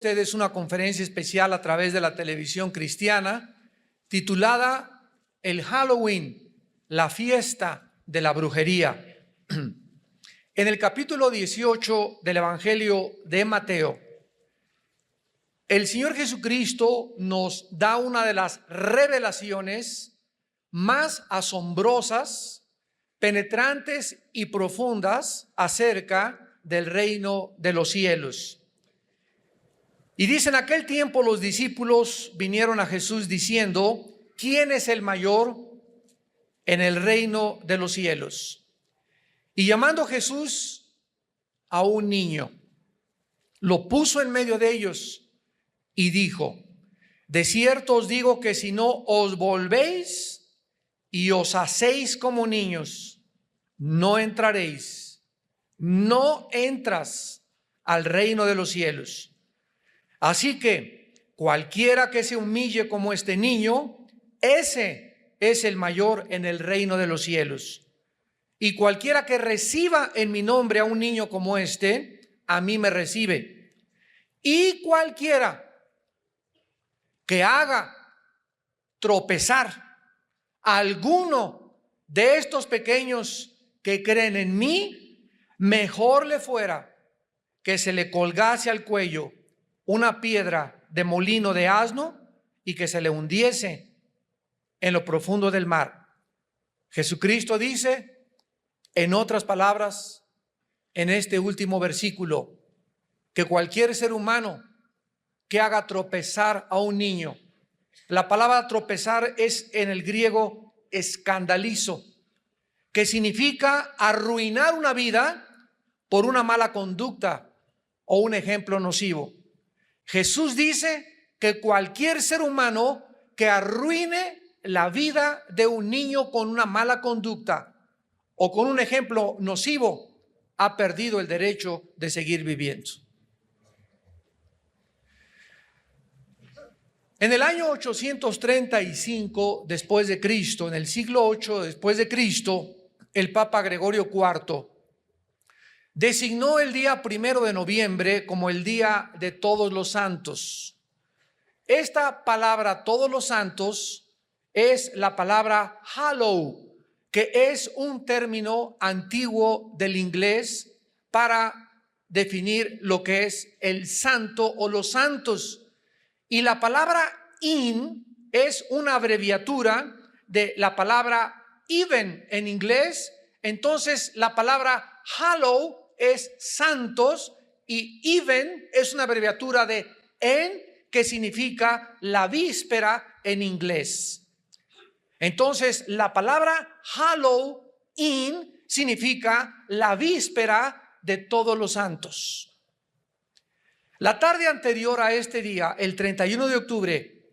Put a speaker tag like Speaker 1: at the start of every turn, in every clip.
Speaker 1: Ustedes una conferencia especial a través de la televisión cristiana titulada El Halloween, la fiesta de la brujería. En el capítulo 18 del Evangelio de Mateo, el Señor Jesucristo nos da una de las revelaciones más asombrosas, penetrantes y profundas acerca del reino de los cielos. Y dice: en aquel tiempo los discípulos vinieron a Jesús diciendo: ¿quién es el mayor en el reino de los cielos? Y llamando Jesús a un niño, lo puso en medio de ellos y dijo: de cierto os digo que si no os volvéis y os hacéis como niños, no entraréis, no entras al reino de los cielos. Así que cualquiera que se humille como este niño, ese es el mayor en el reino de los cielos. Y cualquiera que reciba en mi nombre a un niño como este, a mí me recibe. Y cualquiera que haga tropezar a alguno de estos pequeños que creen en mí, mejor le fuera que se le colgase al cuello una piedra de molino de asno y que se le hundiese en lo profundo del mar. Jesucristo dice, en otras palabras, en este último versículo, que cualquier ser humano que haga tropezar a un niño, la palabra tropezar es en el griego escandalizo, que significa arruinar una vida por una mala conducta o un ejemplo nocivo. Jesús dice que cualquier ser humano que arruine la vida de un niño con una mala conducta o con un ejemplo nocivo ha perdido el derecho de seguir viviendo. En el año 835 después de Cristo, en el siglo 8 después de Cristo, el Papa Gregorio IV designó el día 1 de noviembre como el Día de Todos los Santos. Esta palabra Todos los Santos es la palabra Hallow, que es un término antiguo del inglés para definir lo que es el santo o los santos. Y la palabra in es una abreviatura de la palabra even en inglés. Entonces la palabra hallow es santos y even es una abreviatura de en, que significa la víspera en inglés. Entonces la palabra Halloween significa la víspera de todos los santos. La tarde anterior a este día, el 31 de octubre,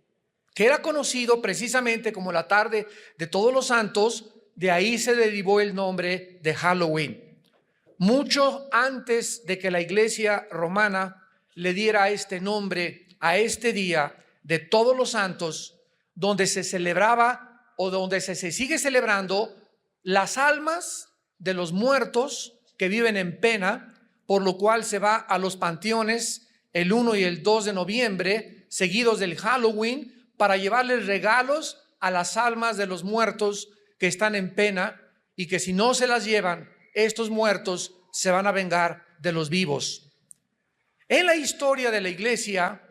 Speaker 1: que era conocido precisamente como la tarde de todos los santos, de ahí se derivó el nombre de Halloween. Mucho antes de que la iglesia romana le diera este nombre a este día de todos los santos, donde se celebraba o donde se sigue celebrando las almas de los muertos que viven en pena, por lo cual se va a los panteones el 1 y el 2 de noviembre, seguidos del Halloween, para llevarles regalos a las almas de los muertos que están en pena y que si no se las llevan, estos muertos se van a vengar de los vivos. En la historia de la iglesia,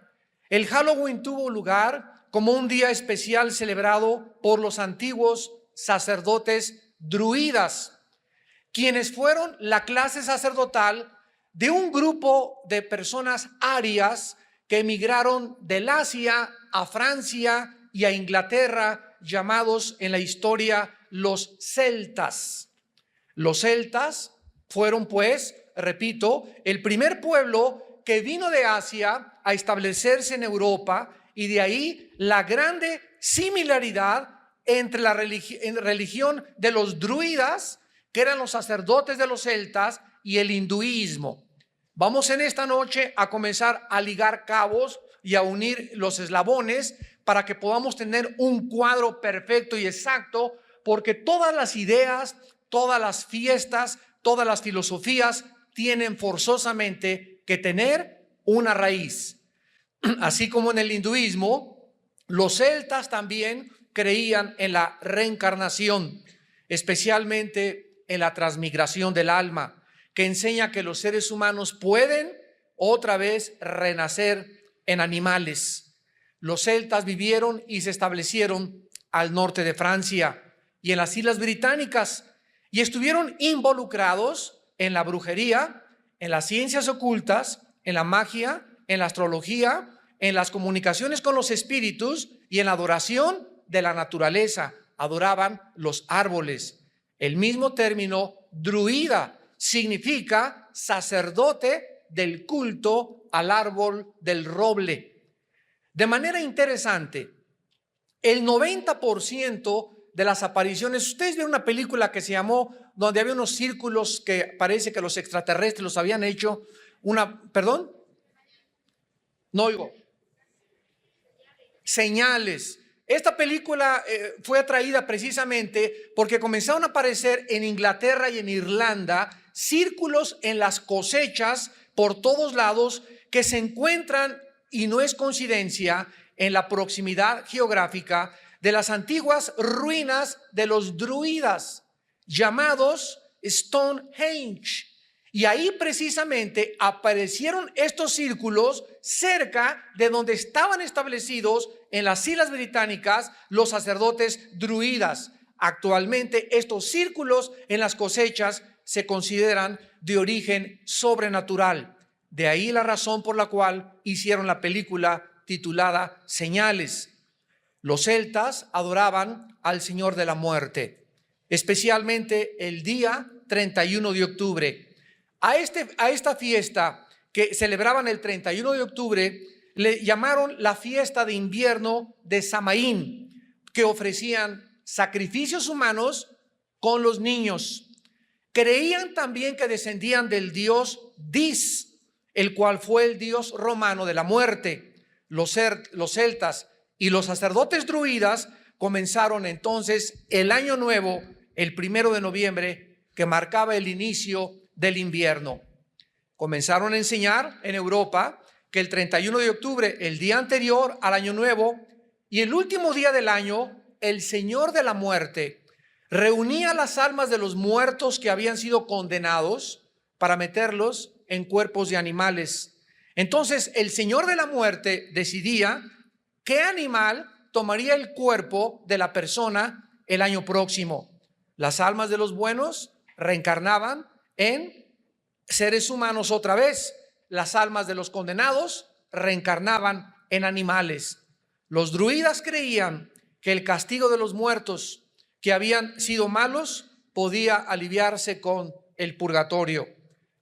Speaker 1: el Halloween tuvo lugar como un día especial celebrado por los antiguos sacerdotes druidas, quienes fueron la clase sacerdotal de un grupo de personas arias que emigraron del Asia a Francia y a Inglaterra, llamados en la historia los celtas. Los celtas fueron, pues, repito, el primer pueblo que vino de Asia a establecerse en Europa, y de ahí la grande similaridad entre la religión de los druidas, que eran los sacerdotes de los celtas, y el hinduismo. Vamos en esta noche a comenzar a ligar cabos y a unir los eslabones para que podamos tener un cuadro perfecto y exacto, porque todas las ideas, todas las fiestas, todas las filosofías tienen forzosamente que tener una raíz. así como en el hinduismo, los celtas también creían en la reencarnación, especialmente en la transmigración del alma, que enseña que los seres humanos pueden otra vez renacer en animales. Los celtas vivieron y se establecieron al norte de Francia y en las Islas Británicas, y estuvieron involucrados en la brujería, en las ciencias ocultas, en la magia, en la astrología, en las comunicaciones con los espíritus y en la adoración de la naturaleza. Adoraban los árboles. El mismo término druida significa sacerdote del culto al árbol del roble. De manera interesante, el 90% de las apariciones, ustedes vieron una película que se llamó, donde había unos círculos que parece que los extraterrestres los habían hecho, ¿perdón? No oigo. Señales. Esta película fue atraída precisamente porque comenzaron a aparecer en Inglaterra y en Irlanda círculos en las cosechas por todos lados que se encuentran, y no es coincidencia, en la proximidad geográfica de las antiguas ruinas de los druidas, llamados Stonehenge. Y ahí precisamente aparecieron estos círculos cerca de donde estaban establecidos en las Islas Británicas los sacerdotes druidas. Actualmente estos círculos en las cosechas se consideran de origen sobrenatural. De ahí la razón por la cual hicieron la película titulada Señales. Los celtas adoraban al Señor de la muerte, especialmente el día 31 de octubre. A esta fiesta que celebraban el 31 de octubre le llamaron la fiesta de invierno de Samaín, que ofrecían sacrificios humanos con los niños. Creían también que descendían del dios Dis, el cual fue el dios romano de la muerte. Los celtas y los sacerdotes druidas comenzaron entonces el año nuevo, el 1 de noviembre, que marcaba el inicio del invierno. Comenzaron a enseñar en Europa que el 31 de octubre, el día anterior al año nuevo y el último día del año, el Señor de la muerte reunía las almas de los muertos que habían sido condenados para meterlos en cuerpos de animales. Entonces el Señor de la muerte decidía qué animal tomaría el cuerpo de la persona el año próximo. Las almas de los buenos reencarnaban en seres humanos otra vez. Las almas de los condenados reencarnaban en animales. Los druidas creían que el castigo de los muertos que habían sido malos podía aliviarse con el purgatorio,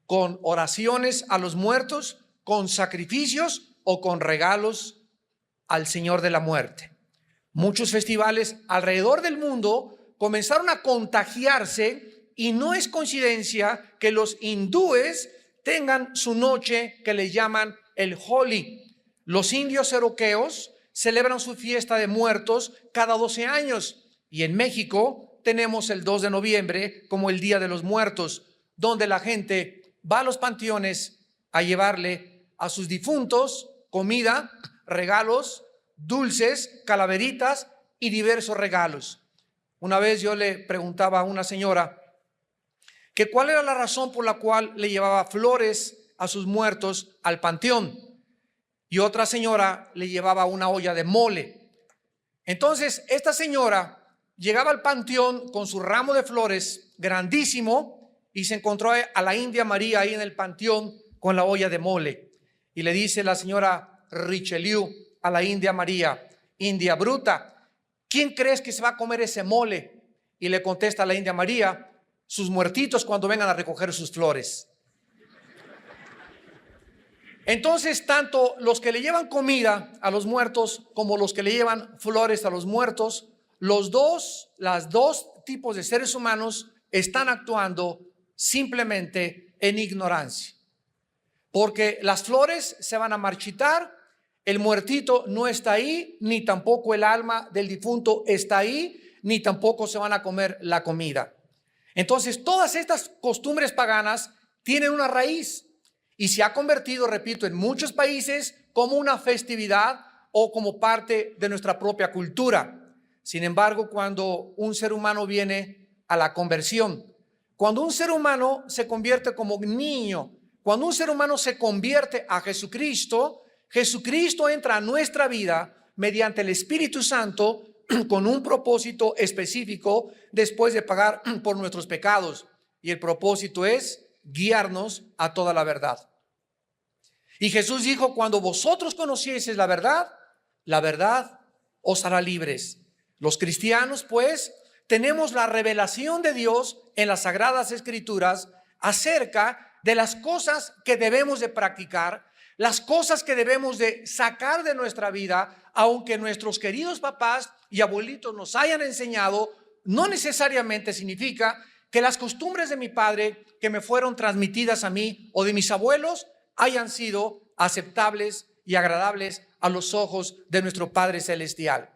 Speaker 1: con oraciones a los muertos, con sacrificios o con regalos al Señor de la muerte. Muchos festivales alrededor del mundo comenzaron a contagiarse, y no es coincidencia que los hindúes tengan su noche que le llaman el Holi. Los indios cherokeos celebran su fiesta de muertos cada 12 años, y en México tenemos el 2 de noviembre como el Día de los Muertos, donde la gente va a los panteones a llevarle a sus difuntos comida, regalos, dulces, calaveritas y diversos regalos. Una vez yo le preguntaba a una señora que cuál era la razón por la cual le llevaba flores a sus muertos al panteón, y otra señora le llevaba una olla de mole. Entonces esta señora llegaba al panteón con su ramo de flores grandísimo y se encontró a la India María ahí en el panteón con la olla de mole, y le dice la señora Richelieu a la India María: India bruta, ¿quién crees que se va a comer ese mole? Y le contesta la India María: sus muertitos cuando vengan a recoger sus flores. Entonces, tanto los que le llevan comida a los muertos como los que le llevan flores a los muertos, las dos tipos de seres humanos están actuando simplemente en ignorancia, porque las flores se van a marchitar, el muertito no está ahí, ni tampoco el alma del difunto está ahí, ni tampoco se van a comer la comida. Entonces todas estas costumbres paganas tienen una raíz y se ha convertido, repito, en muchos países como una festividad o como parte de nuestra propia cultura. Sin embargo, cuando un ser humano viene a la conversión, cuando un ser humano se convierte como niño, cuando un ser humano se convierte a Jesucristo, Jesucristo entra a nuestra vida mediante el Espíritu Santo con un propósito específico después de pagar por nuestros pecados. Y el propósito es guiarnos a toda la verdad. Y Jesús dijo, cuando vosotros conocieseis la verdad os hará libres. Los cristianos, pues, tenemos la revelación de Dios en las Sagradas Escrituras acerca de las cosas que debemos de practicar, las cosas que debemos de sacar de nuestra vida, aunque nuestros queridos papás y abuelitos nos hayan enseñado, no necesariamente significa que las costumbres de mi padre que me fueron transmitidas a mí o de mis abuelos hayan sido aceptables y agradables a los ojos de nuestro Padre Celestial.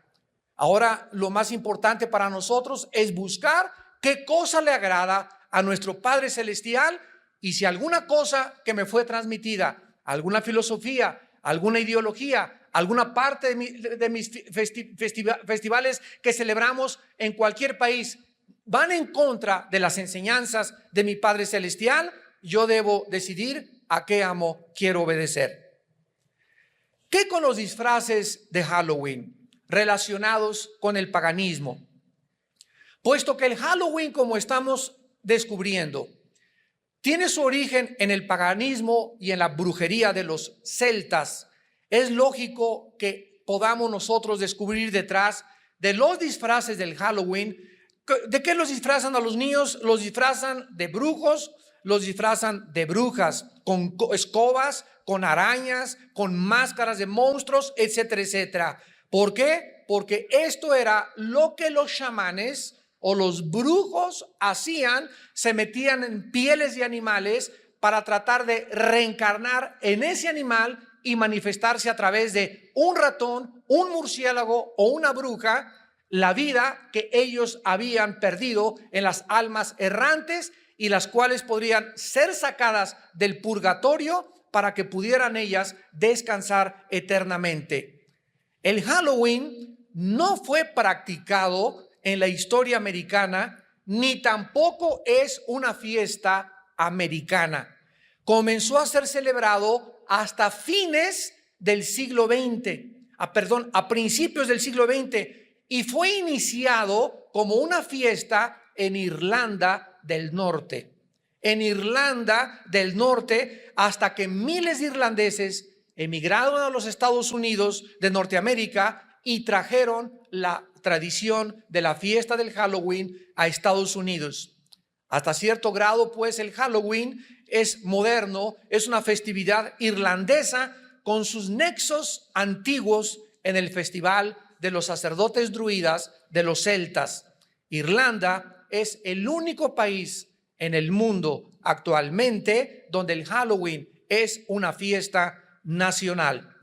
Speaker 1: Ahora, lo más importante para nosotros es buscar qué cosa le agrada a nuestro Padre Celestial, y si alguna cosa que me fue transmitida, alguna filosofía, alguna ideología, alguna parte de mis festivales que celebramos en cualquier país van en contra de las enseñanzas de mi Padre Celestial, yo debo decidir a qué amo quiero obedecer. ¿Qué con los disfraces de Halloween relacionados con el paganismo? Puesto que el Halloween, como estamos descubriendo, tiene su origen en el paganismo y en la brujería de los celtas, es lógico que podamos nosotros descubrir detrás de los disfraces del Halloween. ¿De qué los disfrazan a los niños? Los disfrazan de brujos, los disfrazan de brujas, con escobas, con arañas, con máscaras de monstruos, etcétera, etcétera. ¿Por qué? Porque esto era lo que los chamanes o los brujos hacían, se metían en pieles de animales para tratar de reencarnar en ese animal y manifestarse a través de un ratón, un murciélago o una bruja, la vida que ellos habían perdido en las almas errantes y las cuales podrían ser sacadas del purgatorio para que pudieran ellas descansar eternamente. El Halloween no fue practicado en la historia americana, ni tampoco es una fiesta americana. Comenzó a ser celebrado hasta fines del siglo XX, a principios del siglo XX, y fue iniciado como una fiesta en Irlanda del Norte. En Irlanda del Norte, hasta que miles de irlandeses emigraron a los Estados Unidos de Norteamérica y trajeron la tradición de la fiesta del Halloween a Estados Unidos. Hasta cierto grado, pues, el Halloween es moderno, es una festividad irlandesa con sus nexos antiguos en el festival de los sacerdotes druidas de los celtas. Irlanda es el único país en el mundo actualmente donde el Halloween es una fiesta nacional.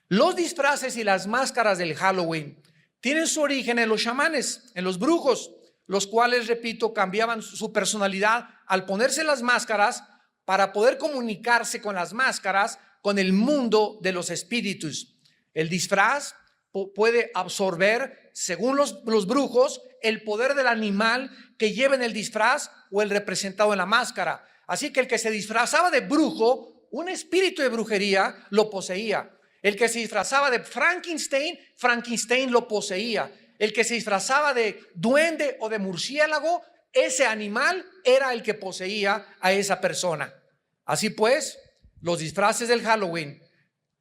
Speaker 1: Los disfraces y las máscaras del Halloween tienen su origen en los chamanes, en los brujos, los cuales, repito, cambiaban su personalidad al ponerse las máscaras para poder comunicarse con las máscaras con el mundo de los espíritus. El disfraz puede absorber, según los brujos, el poder del animal que lleva en el disfraz o el representado en la máscara. Así que el que se disfrazaba de brujo, un espíritu de brujería lo poseía. El que se disfrazaba de Frankenstein lo poseía. El que se disfrazaba de duende o de murciélago, ese animal era el que poseía a esa persona. Así pues, los disfraces del Halloween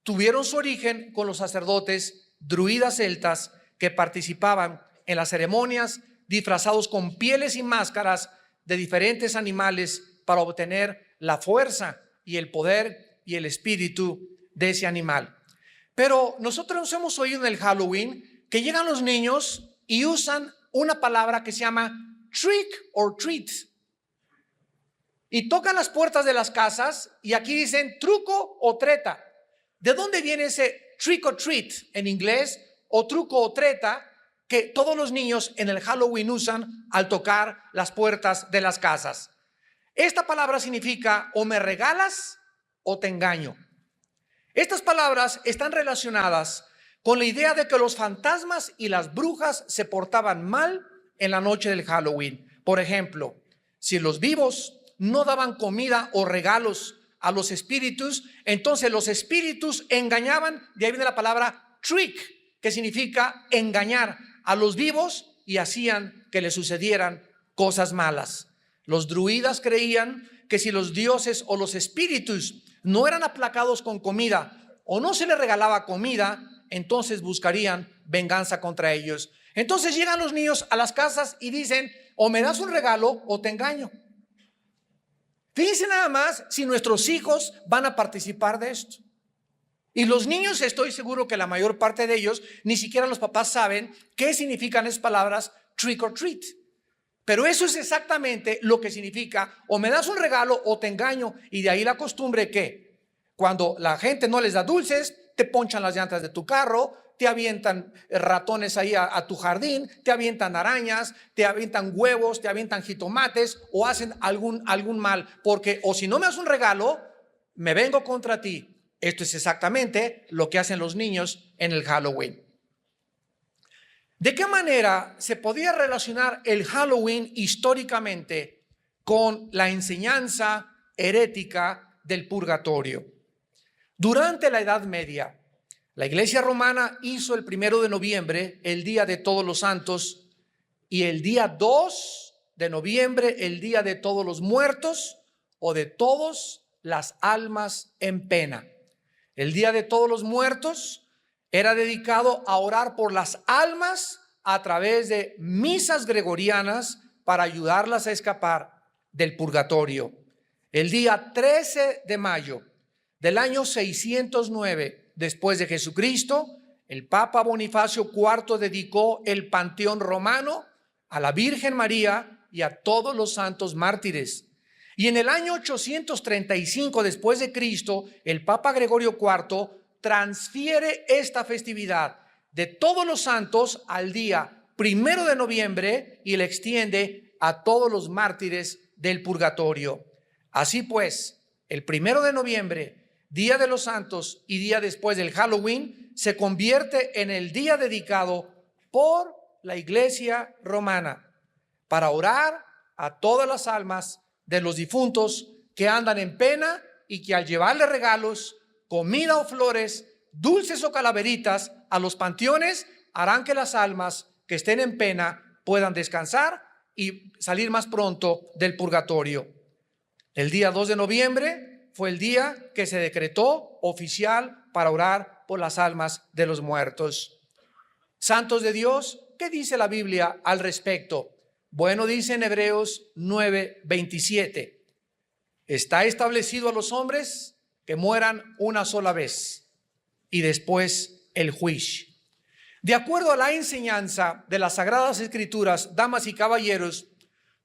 Speaker 1: tuvieron su origen con los sacerdotes druidas celtas que participaban en las ceremonias disfrazados con pieles y máscaras de diferentes animales para obtener la fuerza y el poder y el espíritu de ese animal. Pero nosotros hemos oído en el Halloween que llegan los niños y usan una palabra que se llama trick or treat. Y tocan las puertas de las casas y aquí dicen truco o treta. ¿De dónde viene ese trick or treat en inglés o truco o treta que todos los niños en el Halloween usan al tocar las puertas de las casas? Esta palabra significa o me regalas o te engaño. Estas palabras están relacionadas con la idea de que los fantasmas y las brujas se portaban mal en la noche del Halloween. Por ejemplo, si los vivos no daban comida o regalos a los espíritus, entonces los espíritus engañaban. De ahí viene la palabra trick, que significa engañar a los vivos, y hacían que les sucedieran cosas malas. Los druidas creían que si los dioses o los espíritus no eran aplacados con comida o no se les regalaba comida, entonces buscarían venganza contra ellos. Entonces llegan los niños a las casas y dicen: o me das un regalo o te engaño. Fíjense nada más si nuestros hijos van a participar de esto. Y los niños, estoy seguro que la mayor parte de ellos, ni siquiera los papás saben qué significan esas palabras trick or treat. Pero eso es exactamente lo que significa: o me das un regalo o te engaño. Y de ahí la costumbre que cuando la gente no les da dulces, te ponchan las llantas de tu carro, te avientan ratones ahí a tu jardín, te avientan arañas, te avientan huevos, te avientan jitomates, o hacen algún mal, porque o si no me das un regalo, me vengo contra ti. Esto es exactamente lo que hacen los niños en el Halloween. ¿De qué manera se podía relacionar el Halloween históricamente con la enseñanza herética del purgatorio? Durante la Edad Media, la Iglesia Romana hizo el 1 de noviembre el Día de Todos los Santos, y el día 2 de noviembre el Día de Todos los Muertos, o de todas las almas en pena. El Día de Todos los Muertos era dedicado a orar por las almas a través de misas gregorianas para ayudarlas a escapar del purgatorio. El día 13 de mayo del año 609 después de Jesucristo, el Papa Bonifacio IV dedicó el Panteón Romano a la Virgen María y a todos los santos mártires. Y en el año 835 después de Cristo, el Papa Gregorio IV transfiere esta festividad de todos los santos al día 1 de noviembre y la extiende a todos los mártires del purgatorio. Así pues, el 1 de noviembre, Día de los Santos y día después del Halloween, se convierte en el día dedicado por la Iglesia Romana para orar a todas las almas de los difuntos que andan en pena, y que al llevarle regalos, comida o flores, dulces o calaveritas a los panteones, harán que las almas que estén en pena puedan descansar y salir más pronto del purgatorio. El día 2 de noviembre fue el día que se decretó oficial para orar por las almas de los muertos. Santos de Dios, ¿qué dice la Biblia al respecto? Bueno, dice en Hebreos 9:27, está establecido a los hombres que mueran una sola vez y después el juicio. De acuerdo a la enseñanza de las Sagradas Escrituras, damas y caballeros,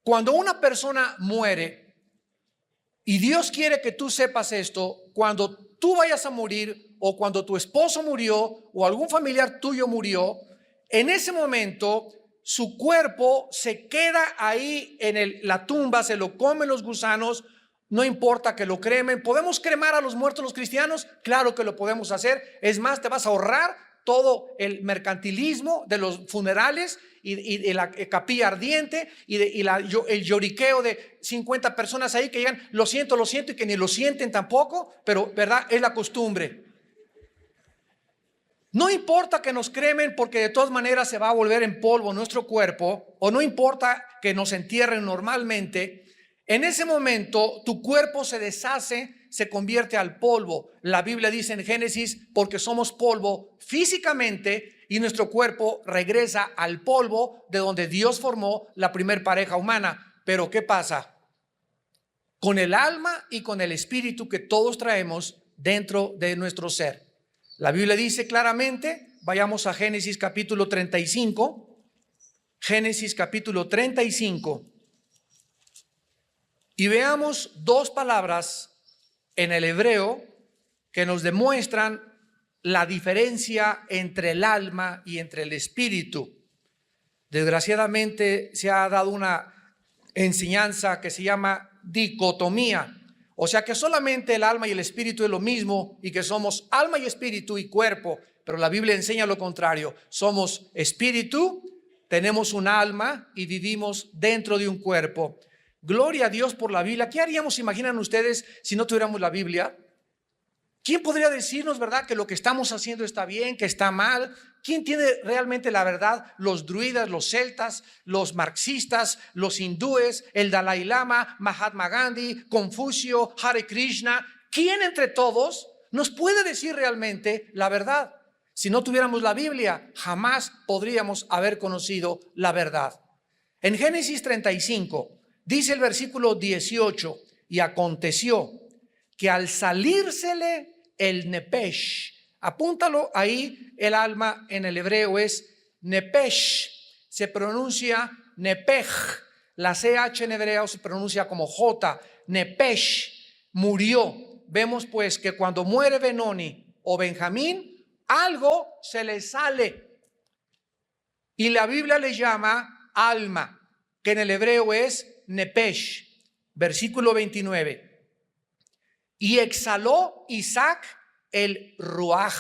Speaker 1: cuando una persona muere, y Dios quiere que tú sepas esto, cuando tú vayas a morir, o cuando tu esposo murió, o algún familiar tuyo murió, en ese momento su cuerpo se queda ahí en la tumba, se lo comen los gusanos. No importa que lo cremen. ¿Podemos cremar a los muertos los cristianos? Claro que lo podemos hacer. Es más, te vas a ahorrar todo el mercantilismo de los funerales y la capilla ardiente y el lloriqueo de 50 personas ahí que digan lo siento, y que ni lo sienten tampoco, pero verdad, es la costumbre. No importa que nos cremen, porque de todas maneras se va a volver en polvo nuestro cuerpo, o no importa que nos entierren normalmente. En ese momento tu cuerpo se deshace, se convierte al polvo. La Biblia dice en Génesis, porque somos polvo físicamente, y nuestro cuerpo regresa al polvo de donde Dios formó la primer pareja humana. Pero ¿qué pasa con el alma y con el espíritu que todos traemos dentro de nuestro ser? La Biblia dice claramente, vayamos a Génesis capítulo 35, Génesis capítulo 35, y veamos dos palabras en el hebreo que nos demuestran la diferencia entre el alma y entre el espíritu. Desgraciadamente se ha dado una enseñanza que se llama dicotomía, O sea que solamente el alma y el espíritu es lo mismo y que somos alma y espíritu y cuerpo, pero la Biblia enseña lo contrario. Somos espíritu, tenemos un alma y vivimos dentro de un cuerpo. Gloria a Dios por la Biblia. ¿Qué haríamos, imaginan ustedes, si no tuviéramos la Biblia? ¿Quién podría decirnos, verdad, que lo que estamos haciendo está bien, que está mal? ¿Quién tiene realmente la verdad? Los druidas, los celtas, los marxistas, los hindúes, el Dalai Lama, Mahatma Gandhi, Confucio, Hare Krishna. ¿Quién entre todos nos puede decir realmente la verdad? Si no tuviéramos la Biblia, jamás podríamos haber conocido la verdad. En Génesis 35, dice el versículo 18, y aconteció que al salírsele el nepesh, apúntalo ahí, el alma en el hebreo es nepesh, se pronuncia nepej, la CH en hebreo se pronuncia como J, nepesh, murió. Vemos pues que cuando muere Benoni o Benjamín, algo se le sale y la Biblia le llama alma, que en el hebreo es nepesh. Versículo 29. Y exhaló Isaac el ruaj,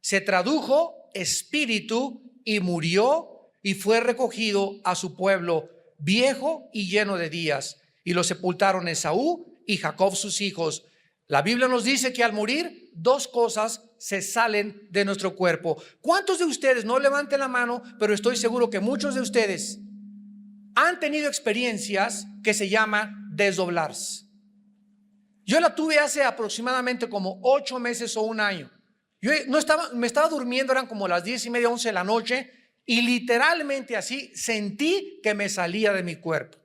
Speaker 1: se tradujo espíritu, y murió y fue recogido a su pueblo viejo y lleno de días, y lo sepultaron Esaú y Jacob sus hijos. La Biblia nos dice que al morir dos cosas se salen de nuestro cuerpo. ¿Cuántos de ustedes, no levanten la mano, pero estoy seguro que muchos de ustedes han tenido experiencias que se llaman desdoblarse? Yo la tuve hace aproximadamente como 8 meses o un año. Yo me estaba durmiendo, eran como las 10:30, 11 de la noche, y literalmente así sentí que me salía de mi cuerpo.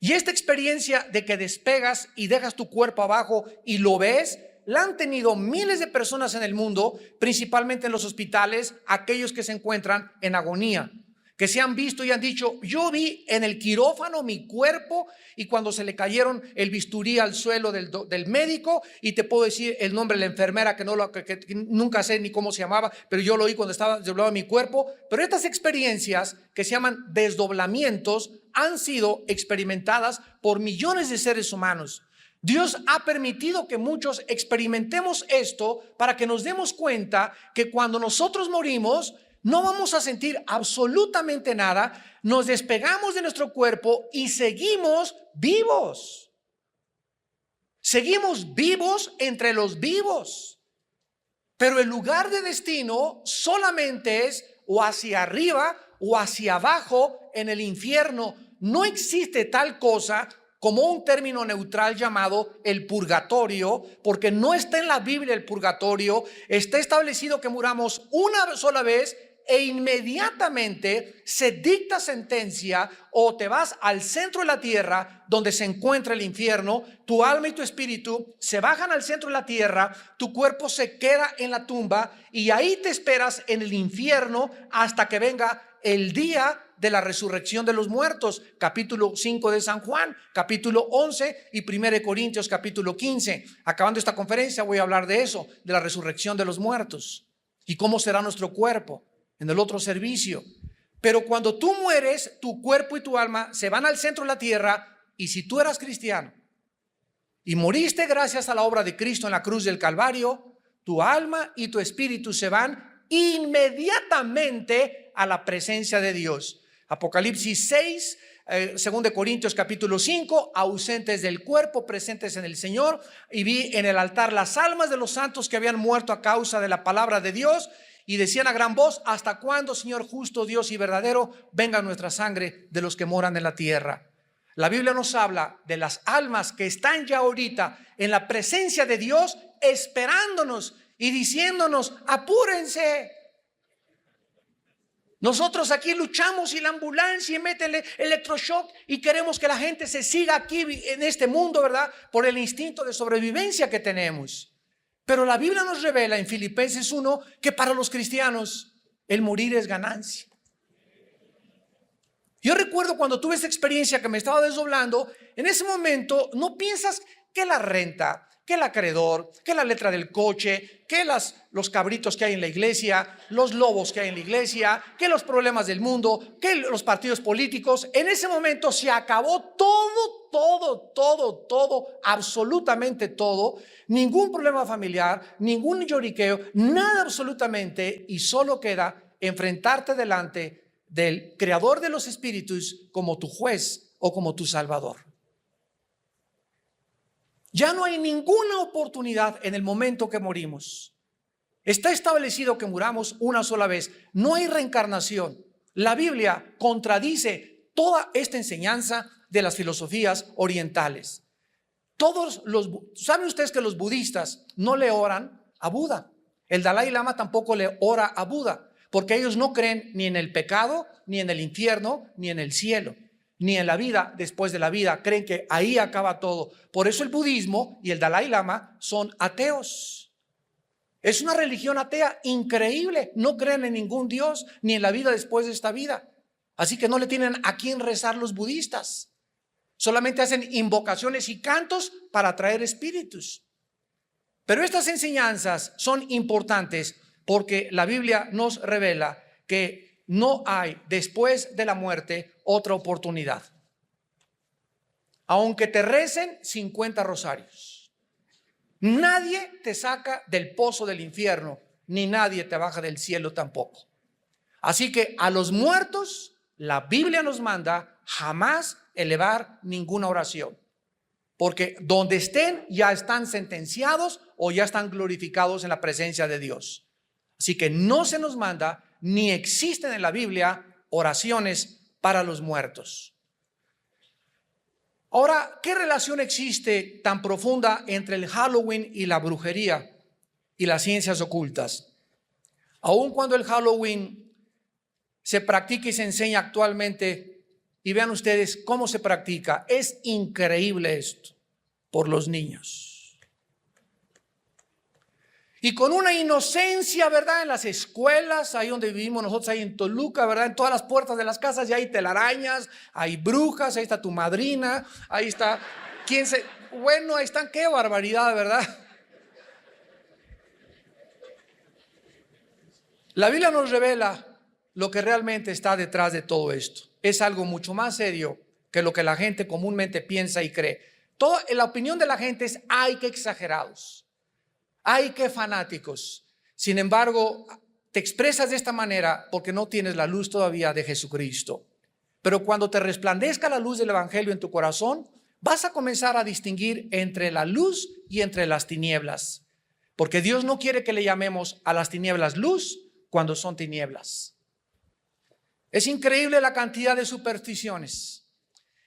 Speaker 1: Y esta experiencia de que despegas y dejas tu cuerpo abajo y lo ves, la han tenido miles de personas en el mundo, principalmente en los hospitales, aquellos que se encuentran en agonía, que se han visto y han dicho: yo vi en el quirófano mi cuerpo, y cuando se le cayeron el bisturí al suelo del médico, y te puedo decir el nombre de la enfermera que nunca sé ni cómo se llamaba, pero yo lo oí cuando estaba desdoblado mi cuerpo. Pero estas experiencias que se llaman desdoblamientos han sido experimentadas por millones de seres humanos. Dios ha permitido que muchos experimentemos esto para que nos demos cuenta que cuando nosotros morimos no vamos a sentir absolutamente nada, nos despegamos de nuestro cuerpo y seguimos vivos. Seguimos vivos entre los vivos. Pero el lugar de destino solamente es o hacia arriba o hacia abajo en el infierno. No existe tal cosa como un término neutral llamado el purgatorio, porque no está en la Biblia el purgatorio. Está establecido que muramos una sola vez e inmediatamente se dicta sentencia, o te vas al centro de la tierra donde se encuentra el infierno. Tu alma y tu espíritu se bajan al centro de la tierra, tu cuerpo se queda en la tumba y ahí te esperas en el infierno hasta que venga el día de la resurrección de los muertos. Capítulo 5 de San Juan, capítulo 11 y 1 Corintios capítulo 15. Acabando esta conferencia voy a hablar de eso, de la resurrección de los muertos y cómo será nuestro cuerpo en el otro servicio. Pero cuando tú mueres, tu cuerpo y tu alma se van al centro de la tierra, y si tú eras cristiano y moriste gracias a la obra de Cristo en la cruz del Calvario, tu alma y tu espíritu se van inmediatamente a la presencia de Dios. Apocalipsis 6, 2 Corintios capítulo 5, ausentes del cuerpo, presentes en el Señor. Y vi en el altar las almas de los santos que habían muerto a causa de la palabra de Dios, y decían a gran voz: ¿hasta cuándo, Señor justo, Dios y verdadero, venga nuestra sangre de los que moran en la tierra? La Biblia nos habla de las almas que están ya ahorita en la presencia de Dios, esperándonos y diciéndonos: apúrense. Nosotros aquí luchamos y la ambulancia y mete el electroshock y queremos que la gente se siga aquí en este mundo, ¿verdad? Por el instinto de sobrevivencia que tenemos. Pero la Biblia nos revela en Filipenses 1 que para los cristianos el morir es ganancia. Yo recuerdo cuando tuve esta experiencia que me estaba desdoblando, en ese momento no piensas que la renta, que el acreedor, que la letra del coche, que los cabritos que hay en la iglesia, los lobos que hay en la iglesia, que los problemas del mundo, que los partidos políticos. En ese momento se acabó todo, absolutamente todo. Ningún problema familiar, ningún lloriqueo, nada absolutamente, y solo queda enfrentarte delante del creador de los espíritus como tu juez o como tu salvador. Ya no hay ninguna oportunidad en el momento que morimos. Está establecido que muramos una sola vez. No hay reencarnación. La Biblia contradice toda esta enseñanza de las filosofías orientales. ¿Saben ustedes que los budistas no le oran a Buda? El Dalai Lama tampoco le ora a Buda, porque ellos no creen ni en el pecado, ni en el infierno, ni en el cielo, ni en la vida después de la vida. Creen que ahí acaba todo. Por eso el budismo y el Dalai Lama son ateos. Es una religión atea increíble. No creen en ningún Dios ni en la vida después de esta vida. Así que no le tienen a quién rezar los budistas. Solamente hacen invocaciones y cantos para atraer espíritus. Pero estas enseñanzas son importantes porque la Biblia nos revela que no hay después de la muerte otra oportunidad. Aunque te recen 50 rosarios, nadie te saca del pozo del infierno, ni nadie te baja del cielo tampoco. Así que a los muertos, la Biblia nos manda jamás elevar ninguna oración, porque donde estén ya están sentenciados o ya están glorificados en la presencia de Dios. Así que no se nos manda, ni existen en la Biblia oraciones para los muertos. Ahora, ¿qué relación existe tan profunda entre el Halloween y la brujería y las ciencias ocultas? Aun cuando el Halloween se practica y se enseña actualmente, y vean ustedes cómo se practica, es increíble esto, por los niños. Y con una inocencia, ¿verdad? En las escuelas, ahí donde vivimos nosotros, ahí en Toluca, ¿verdad? En todas las puertas de las casas ya hay telarañas, hay brujas, ahí está tu madrina, ahí está, bueno, ahí están, qué barbaridad, ¿verdad? La Biblia nos revela lo que realmente está detrás de todo esto. Es algo mucho más serio que lo que la gente comúnmente piensa y cree. La opinión de la gente es, ay, qué exagerados. Ay, qué fanáticos. Sin embargo, te expresas de esta manera porque no tienes la luz todavía de Jesucristo. Pero cuando te resplandezca la luz del Evangelio en tu corazón, vas a comenzar a distinguir entre la luz y entre las tinieblas. Porque Dios no quiere que le llamemos a las tinieblas luz cuando son tinieblas. Es increíble la cantidad de supersticiones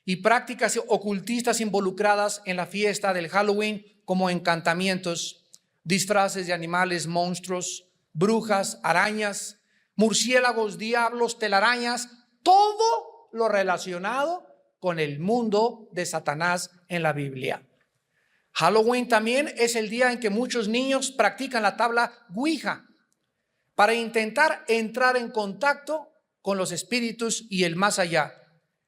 Speaker 1: y prácticas ocultistas involucradas en la fiesta del Halloween, como encantamientos, disfraces de animales, monstruos, brujas, arañas, murciélagos, diablos, telarañas, todo lo relacionado con el mundo de Satanás en la Biblia. Halloween también es el día en que muchos niños practican la tabla Ouija para intentar entrar en contacto con los espíritus y el más allá,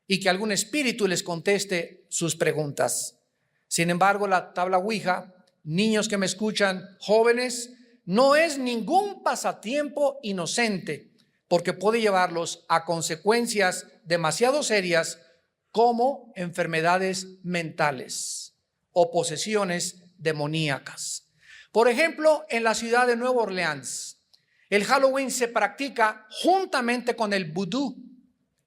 Speaker 1: y que algún espíritu les conteste sus preguntas. Sin embargo, la tabla Ouija, niños que me escuchan, jóvenes, no es ningún pasatiempo inocente, porque puede llevarlos a consecuencias demasiado serias como enfermedades mentales o posesiones demoníacas. Por ejemplo, en la ciudad de Nueva Orleans, el Halloween se practica juntamente con el vudú,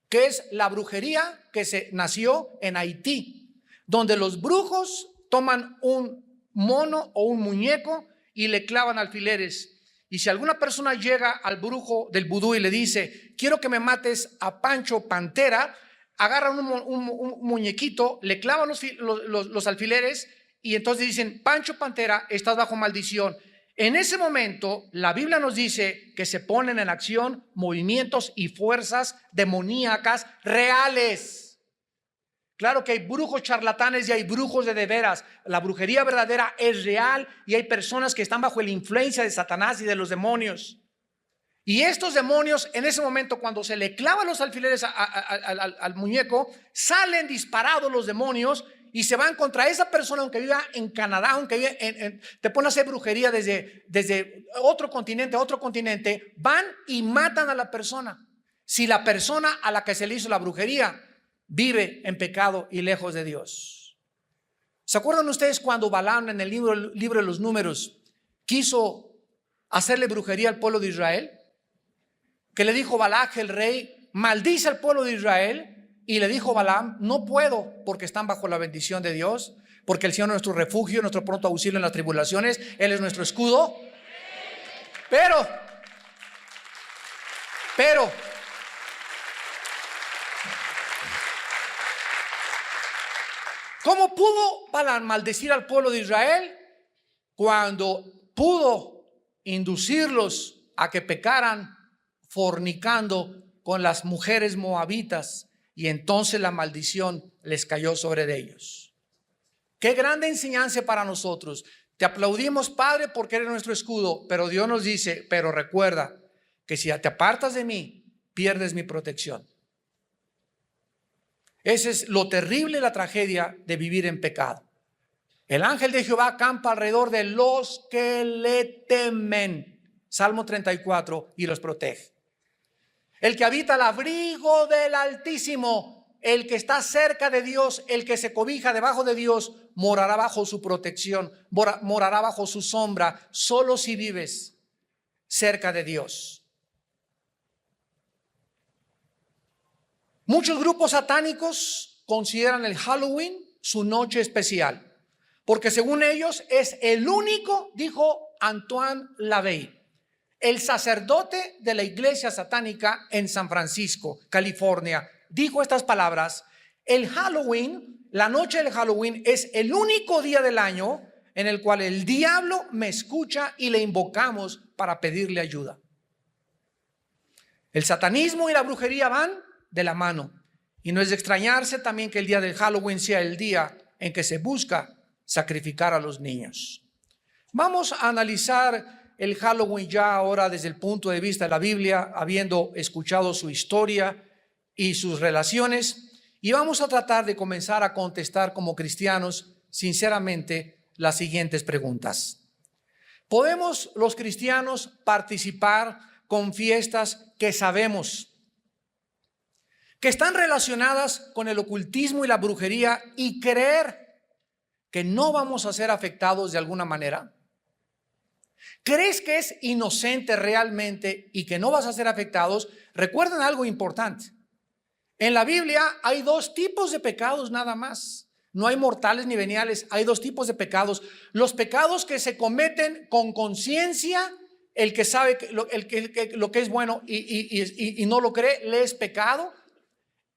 Speaker 1: que es la brujería que nació en Haití, donde los brujos toman un mono o un muñeco y le clavan alfileres. Y si alguna persona llega al brujo del vudú y le dice, quiero que me mates a Pancho Pantera, agarran un muñequito, le clavan los alfileres y entonces dicen, Pancho Pantera, estás bajo maldición. En ese momento, la Biblia nos dice que se ponen en acción movimientos y fuerzas demoníacas reales. Claro que hay brujos charlatanes y hay brujos de veras. La brujería verdadera es real y hay personas que están bajo la influencia de Satanás y de los demonios. Y estos demonios, en ese momento, cuando se le clavan los alfileres al muñeco, salen disparados los demonios y se van contra esa persona, aunque viva en Canadá, aunque viva te pone a hacer brujería desde otro continente a otro continente, van y matan a la persona. Si la persona a la que se le hizo la brujería vive en pecado y lejos de Dios. ¿Se acuerdan ustedes cuando Balaam en el libro de los Números quiso hacerle brujería al pueblo de Israel? Que le dijo Balac el rey, maldice al pueblo de Israel. Y le dijo Balaam, no puedo, porque están bajo la bendición de Dios, porque el Señor es nuestro refugio, nuestro pronto auxilio en las tribulaciones, Él es nuestro escudo. Pero ¿cómo pudo Balaam maldecir al pueblo de Israel? Cuando pudo inducirlos a que pecaran fornicando con las mujeres moabitas, y entonces la maldición les cayó sobre ellos. Qué grande enseñanza para nosotros. Te aplaudimos, Padre, porque eres nuestro escudo, pero Dios nos dice, pero recuerda que si te apartas de mí, pierdes mi protección. Ese es lo terrible, la tragedia de vivir en pecado. El ángel de Jehová acampa alrededor de los que le temen. Salmo 34, y los protege. El que habita al abrigo del Altísimo, el que está cerca de Dios, el que se cobija debajo de Dios, morará bajo su protección, morará bajo su sombra, solo si vives cerca de Dios. Muchos grupos satánicos consideran el Halloween su noche especial, porque según ellos es el único, dijo Antoine Lavey, el sacerdote de la iglesia satánica en San Francisco, California, dijo estas palabras: el Halloween, la noche del Halloween, es el único día del año en el cual el diablo me escucha y le invocamos para pedirle ayuda. El satanismo y la brujería van de la mano, y no es de extrañarse también que el día del Halloween sea el día en que se busca sacrificar a los niños. Vamos a analizar el Halloween ya ahora desde el punto de vista de la Biblia, habiendo escuchado su historia y sus relaciones, y vamos a tratar de comenzar a contestar como cristianos sinceramente las siguientes preguntas. ¿Podemos los cristianos participar con fiestas que sabemos que están relacionadas con el ocultismo y la brujería y creer que no vamos a ser afectados de alguna manera? ¿Crees que es inocente realmente y que no vas a ser afectados? Recuerden algo importante. En la Biblia hay dos tipos de pecados nada más. No hay mortales ni veniales, hay dos tipos de pecados. Los pecados que se cometen con conciencia, el que sabe lo que es bueno y no lo cree, le es pecado.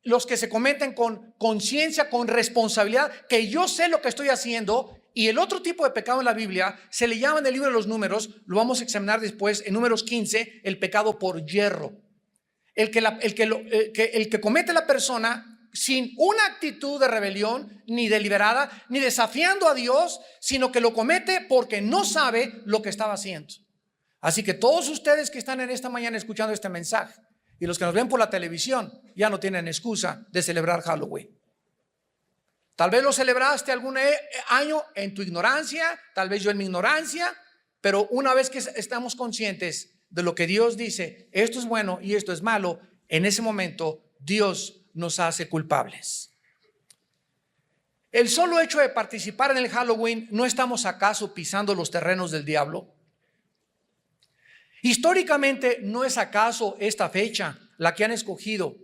Speaker 1: Los que se cometen con conciencia, con responsabilidad, que yo sé lo que estoy haciendo. Y el otro tipo de pecado en la Biblia se le llama en el libro de los Números, lo vamos a examinar después en Números 15, el pecado por yerro. El que comete la persona sin una actitud de rebelión, ni deliberada, ni desafiando a Dios, sino que lo comete porque no sabe lo que estaba haciendo. Así que todos ustedes que están en esta mañana escuchando este mensaje y los que nos ven por la televisión ya no tienen excusa de celebrar Halloween. Tal vez lo celebraste algún año en tu ignorancia, tal vez yo en mi ignorancia, pero una vez que estamos conscientes de lo que Dios dice, esto es bueno y esto es malo, en ese momento Dios nos hace culpables. El solo hecho de participar en el Halloween, ¿no estamos acaso pisando los terrenos del diablo? Históricamente, ¿no es acaso esta fecha la que han escogido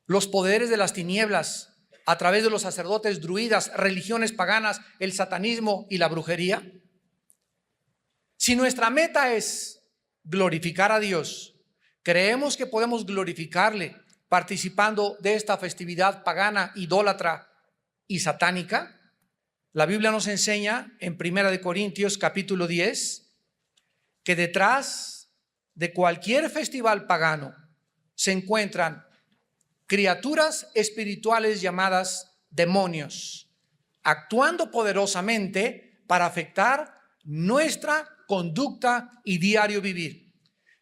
Speaker 1: los poderes de las tinieblas a través de los sacerdotes druidas, religiones paganas, el satanismo y la brujería? Si nuestra meta es glorificar a Dios, ¿creemos que podemos glorificarle participando de esta festividad pagana, idólatra y satánica? La Biblia nos enseña en 1 Corintios capítulo 10 que detrás de cualquier festival pagano se encuentran criaturas espirituales llamadas demonios, actuando poderosamente para afectar nuestra conducta y diario vivir.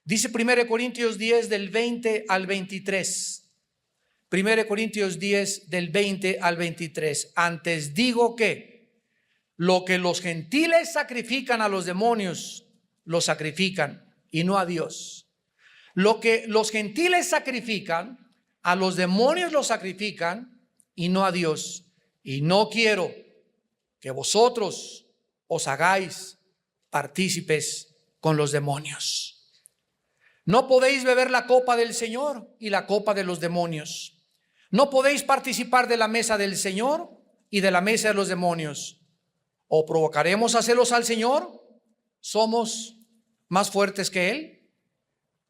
Speaker 1: Dice 1 Corintios 10 del 20 al 23. 1 Corintios 10 del 20 al 23. Antes digo que lo que los gentiles sacrifican a los demonios, lo sacrifican y no a Dios. Lo que los gentiles sacrifican a los demonios, lo sacrifican y no a Dios. Y no quiero que vosotros os hagáis partícipes con los demonios. No podéis beber la copa del Señor y la copa de los demonios. No podéis participar de la mesa del Señor y de la mesa de los demonios. ¿O provocaremos a celos al Señor? ¿Somos más fuertes que Él?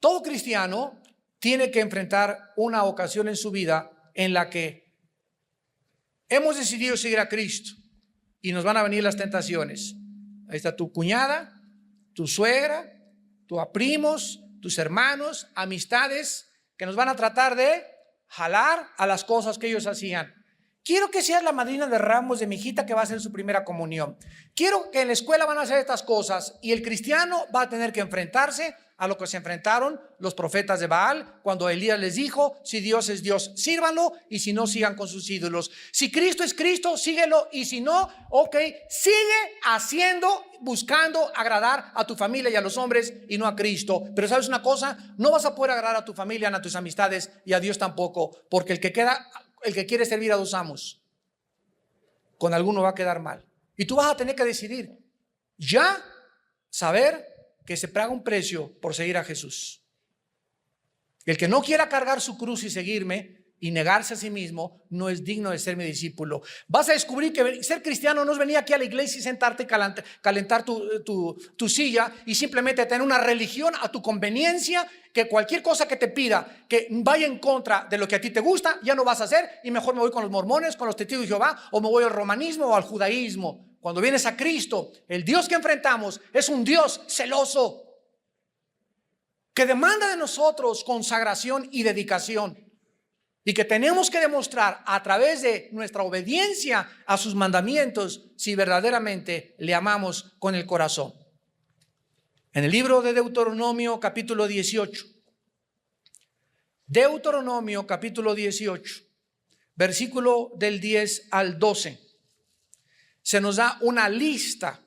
Speaker 1: Todo cristiano tiene que enfrentar una ocasión en su vida en la que hemos decidido seguir a Cristo y nos van a venir las tentaciones. Ahí está tu cuñada, tu suegra, tus primos, tus hermanos, amistades que nos van a tratar de jalar a las cosas que ellos hacían. Quiero que seas la madrina de ramos de mi hijita que va a hacer su primera comunión. Quiero que en la escuela van a hacer estas cosas y el cristiano va a tener que enfrentarse a lo que se enfrentaron los profetas de Baal cuando Elías les dijo: si Dios es Dios, sírvanlo, y si no, sigan con sus ídolos. Si Cristo es Cristo, síguelo, y si no, ok, sigue haciendo, buscando agradar a tu familia y a los hombres y no a Cristo. Pero ¿sabes una cosa? No vas a poder agradar a tu familia, ni a tus amistades y a Dios tampoco, porque el que quiere servir a dos amos, con alguno va a quedar mal. Y tú vas a tener que decidir ya saber que se paga un precio por seguir a Jesús. El que no quiera cargar su cruz y seguirme y negarse a sí mismo no es digno de ser mi discípulo. Vas a descubrir que ser cristiano no es venir aquí a la iglesia y sentarte y calentar tu silla y simplemente tener una religión a tu conveniencia, que cualquier cosa que te pida que vaya en contra de lo que a ti te gusta ya no vas a hacer, y mejor me voy con los mormones, con los testigos de Jehová, o me voy al romanismo o al judaísmo. Cuando vienes a Cristo, el Dios que enfrentamos es un Dios celoso que demanda de nosotros consagración y dedicación, y que tenemos que demostrar a través de nuestra obediencia a sus mandamientos si verdaderamente le amamos con el corazón. En el libro de Deuteronomio capítulo 18, Deuteronomio capítulo 18, versículo del 10 al 12, se nos da una lista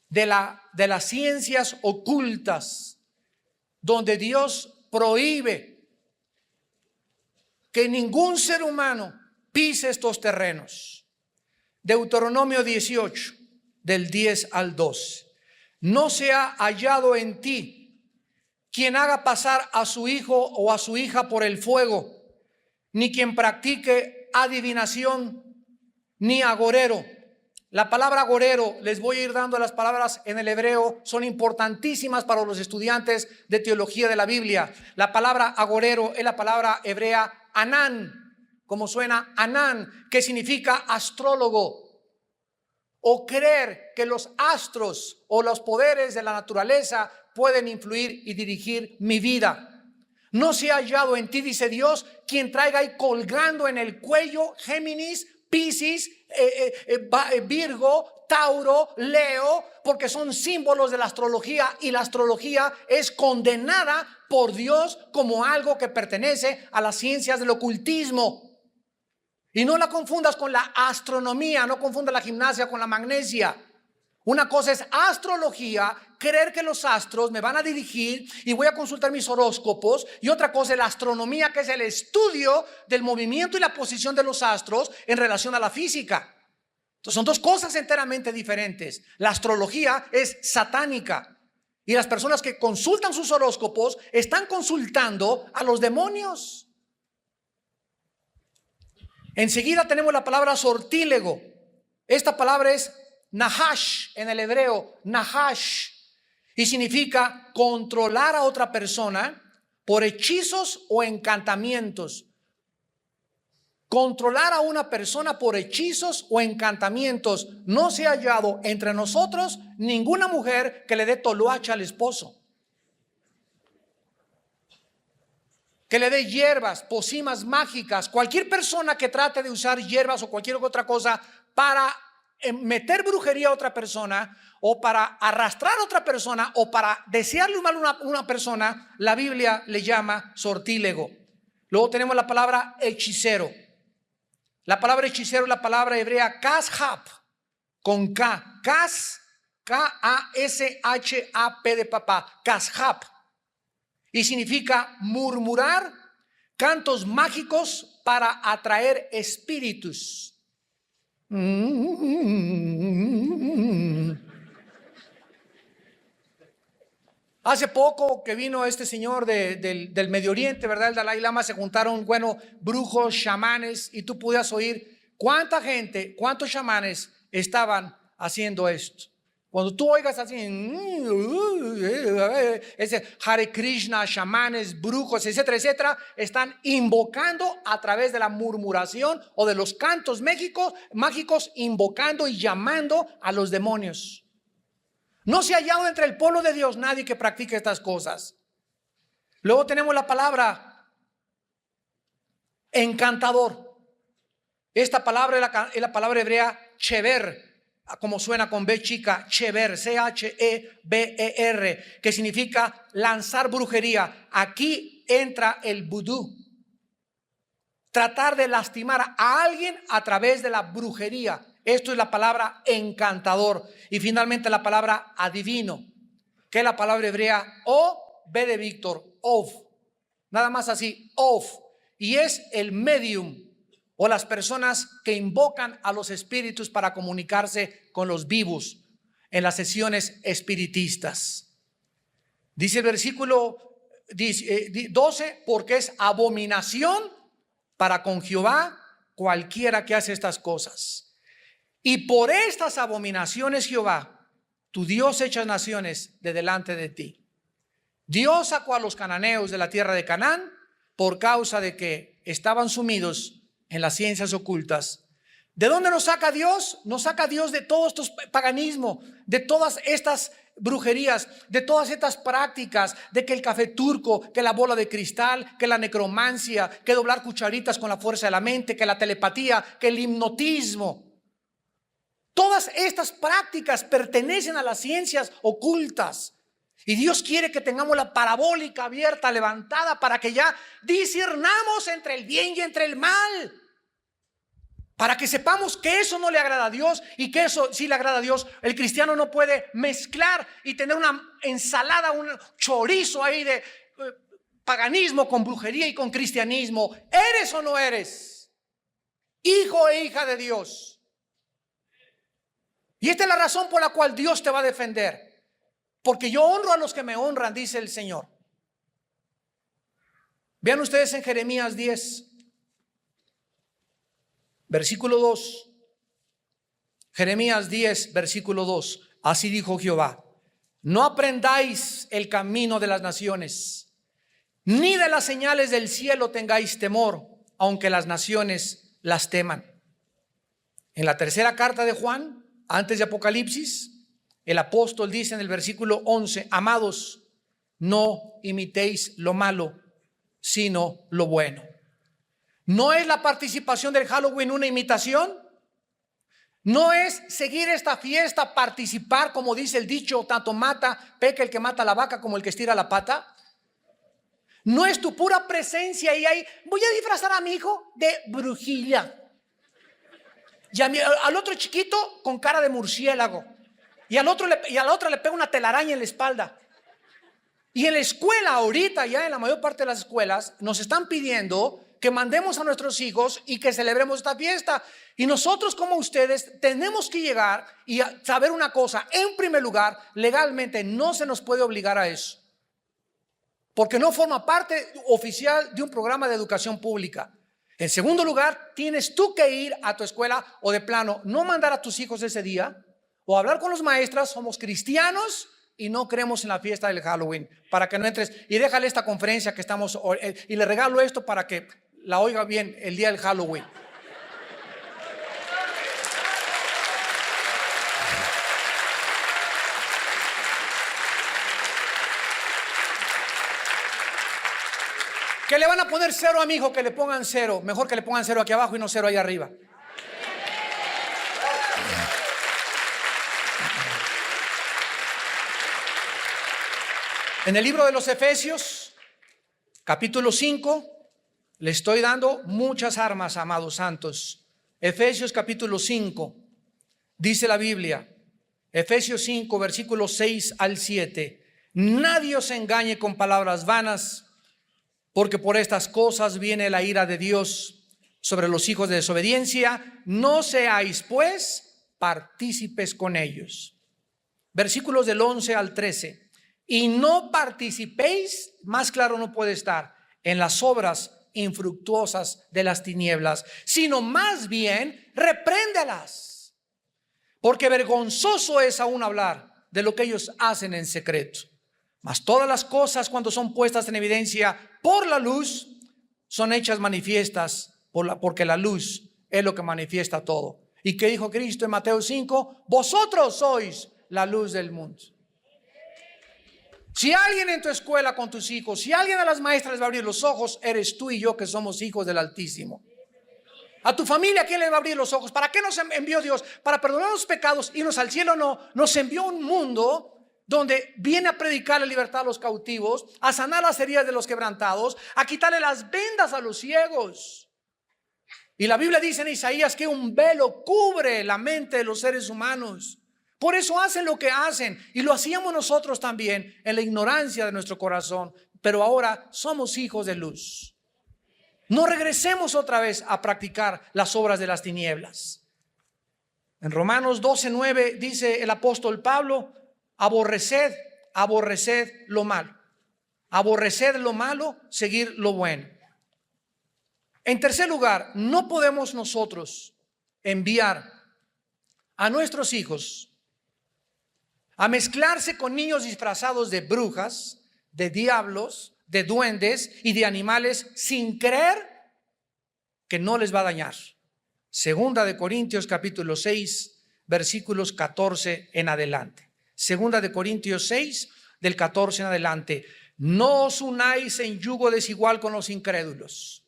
Speaker 1: de las ciencias ocultas donde Dios prohíbe que ningún ser humano pise estos terrenos. Deuteronomio 18, del 10 al 12. No se ha hallado en ti quien haga pasar a su hijo o a su hija por el fuego, ni quien practique adivinación, ni agorero. La palabra agorero, les voy a ir dando las palabras en el hebreo, son importantísimas para los estudiantes de teología de la Biblia. La palabra agorero es la palabra hebrea Anán, como suena Anán, que significa astrólogo, o creer que los astros o los poderes de la naturaleza pueden influir y dirigir mi vida. No se ha hallado en ti, dice Dios, quien traiga ahí colgando en el cuello Géminis, Piscis, Virgo, Tauro, Leo, porque son símbolos de la astrología, y la astrología es condenada por Dios como algo que pertenece a las ciencias del ocultismo. Y no la confundas con la astronomía, no confundas la gimnasia con la magnesia. Una cosa es astrología, creer que los astros me van a dirigir y voy a consultar mis horóscopos, y otra cosa es la astronomía, que es el estudio del movimiento y la posición de los astros en relación a la física. Entonces son dos cosas enteramente diferentes. La astrología es satánica, y las personas que consultan sus horóscopos están consultando a los demonios. Enseguida tenemos la palabra sortílego. Esta palabra es Nahash en el hebreo, Nahash, y significa controlar a otra persona por hechizos o encantamientos. Controlar a una persona por hechizos o encantamientos. No se ha hallado entre nosotros ninguna mujer que le dé toloache al esposo, que le dé hierbas, pócimas mágicas. Cualquier persona que trate de usar hierbas o cualquier otra cosa para meter brujería a otra persona, o para arrastrar a otra persona, o para desearle un mal a una persona, la Biblia le llama sortílego. Luego tenemos la palabra hechicero. La palabra hechicero es la palabra hebrea kashab, con K. K-A-S-H-A-P de papá. Kashab. Y significa murmurar cantos mágicos para atraer espíritus. Hace poco que vino este señor del Medio Oriente, ¿verdad? El Dalai Lama, se juntaron, bueno, brujos, chamanes, y tú podías oír cuánta gente, cuántos chamanes estaban haciendo esto. Cuando tú oigas así, ese Hare Krishna, chamanes, brujos, etcétera, etcétera, están invocando a través de la murmuración o de los cantos mágicos, invocando y llamando a los demonios. No se ha hallado entre el pueblo de Dios nadie que practique estas cosas. Luego tenemos la palabra encantador. Esta palabra es la palabra hebrea chever, como suena con B chica, chever, C-H-E-B-E-R, que significa lanzar brujería. Aquí entra el vudú. Tratar de lastimar a alguien a través de la brujería. Esto es la palabra encantador. Y finalmente la palabra adivino, que es la palabra hebrea O, B de Víctor, of. Nada más así, of. Y es el medium o las personas que invocan a los espíritus para comunicarse con los vivos en las sesiones espiritistas. Dice el versículo 12, porque es abominación para con Jehová cualquiera que hace estas cosas. Y por estas abominaciones Jehová, tu Dios, echa naciones de delante de ti. Dios sacó a los cananeos de la tierra de Canaán por causa de que estaban sumidos en las ciencias ocultas. ¿De dónde nos saca Dios? Nos saca Dios de todo estos paganismo, de todas estas brujerías, de todas estas prácticas, de que el café turco, que la bola de cristal, que la necromancia, que doblar cucharitas con la fuerza de la mente, que la telepatía, que el hipnotismo. Todas estas prácticas pertenecen a las ciencias ocultas. Y Dios quiere que tengamos la parabólica abierta, levantada, para que ya discernamos entre el bien y entre el mal. Para que sepamos que eso no le agrada a Dios y que eso sí le agrada a Dios. El cristiano no puede mezclar y tener una ensalada, un chorizo ahí de paganismo con brujería y con cristianismo. ¿Eres o no eres hijo e hija de Dios? Y esta es la razón por la cual Dios te va a defender. Porque yo honro a los que me honran, dice el Señor. Vean ustedes en Jeremías 10, versículo 2. Jeremías 10, versículo 2. Así dijo Jehová: no aprendáis el camino de las naciones, ni de las señales del cielo tengáis temor, aunque las naciones las teman. En la tercera carta de Juan, antes de Apocalipsis, el apóstol dice en el versículo 11: amados, no imitéis lo malo, sino lo bueno. ¿No es la participación del Halloween una imitación? ¿No es seguir esta fiesta, participar, como dice el dicho, tanto peca el que mata la vaca como el que estira la pata? ¿No es tu pura presencia y ahí voy a disfrazar a mi hijo de brujilla? Y al otro chiquito con cara de murciélago. Y a la otra le pega una telaraña en la espalda. Y en la escuela ahorita, ya en la mayor parte de las escuelas, nos están pidiendo que mandemos a nuestros hijos y que celebremos esta fiesta. Y nosotros, como ustedes, tenemos que llegar y saber una cosa. En primer lugar, legalmente no se nos puede obligar a eso, porque no forma parte oficial de un programa de educación pública. En segundo lugar, tienes tú que ir a tu escuela o de plano no mandar a tus hijos ese día, o hablar con los maestras. Somos cristianos y no creemos en la fiesta del Halloween, para que no entres. Y déjale esta conferencia que estamos, y le regalo esto para que la oiga bien el día del Halloween. Que le van a poner 0 a mi hijo, que le pongan 0. Mejor que le pongan 0 aquí abajo y no 0 ahí arriba. En el libro de los Efesios, capítulo 5, Le estoy dando muchas armas, amados santos. Efesios capítulo 5, dice la Biblia, Efesios 5, versículos 6 al 7. Nadie os engañe con palabras vanas, porque por estas cosas viene la ira de Dios sobre los hijos de desobediencia. No seáis pues partícipes con ellos. Versículos del 11 al 13. Y no participéis, más claro no puede estar, en las obras infructuosas de las tinieblas, sino más bien repréndelas, porque vergonzoso es aún hablar de lo que ellos hacen en secreto. Mas todas las cosas, cuando son puestas en evidencia por la luz, son hechas manifiestas porque la luz es lo que manifiesta todo. ¿Y qué dijo Cristo en Mateo 5? Vosotros sois la luz del mundo. Si alguien en tu escuela con tus hijos, si alguien a las maestras les va a abrir los ojos, eres tú y yo, que somos hijos del Altísimo. A tu familia, ¿quién le va a abrir los ojos? ¿Para qué nos envió Dios? Para perdonar los pecados, irnos al cielo. No, nos envió un mundo donde viene a predicar la libertad a los cautivos, a sanar las heridas de los quebrantados, a quitarle las vendas a los ciegos. Y la Biblia dice en Isaías que un velo cubre la mente de los seres humanos. Por eso hacen lo que hacen, y lo hacíamos nosotros también en la ignorancia de nuestro corazón, pero ahora somos hijos de luz. No regresemos otra vez a practicar las obras de las tinieblas. En Romanos 12:9 dice el apóstol Pablo: aborreced lo malo. Aborreced lo malo, seguir lo bueno. En tercer lugar, no podemos nosotros enviar a nuestros hijos a mezclarse con niños disfrazados de brujas, de diablos, de duendes y de animales, sin creer que no les va a dañar. Segunda de Corintios capítulo 6, versículos 14 en adelante. Segunda de Corintios 6, del 14 en adelante. No os unáis en yugo desigual con los incrédulos.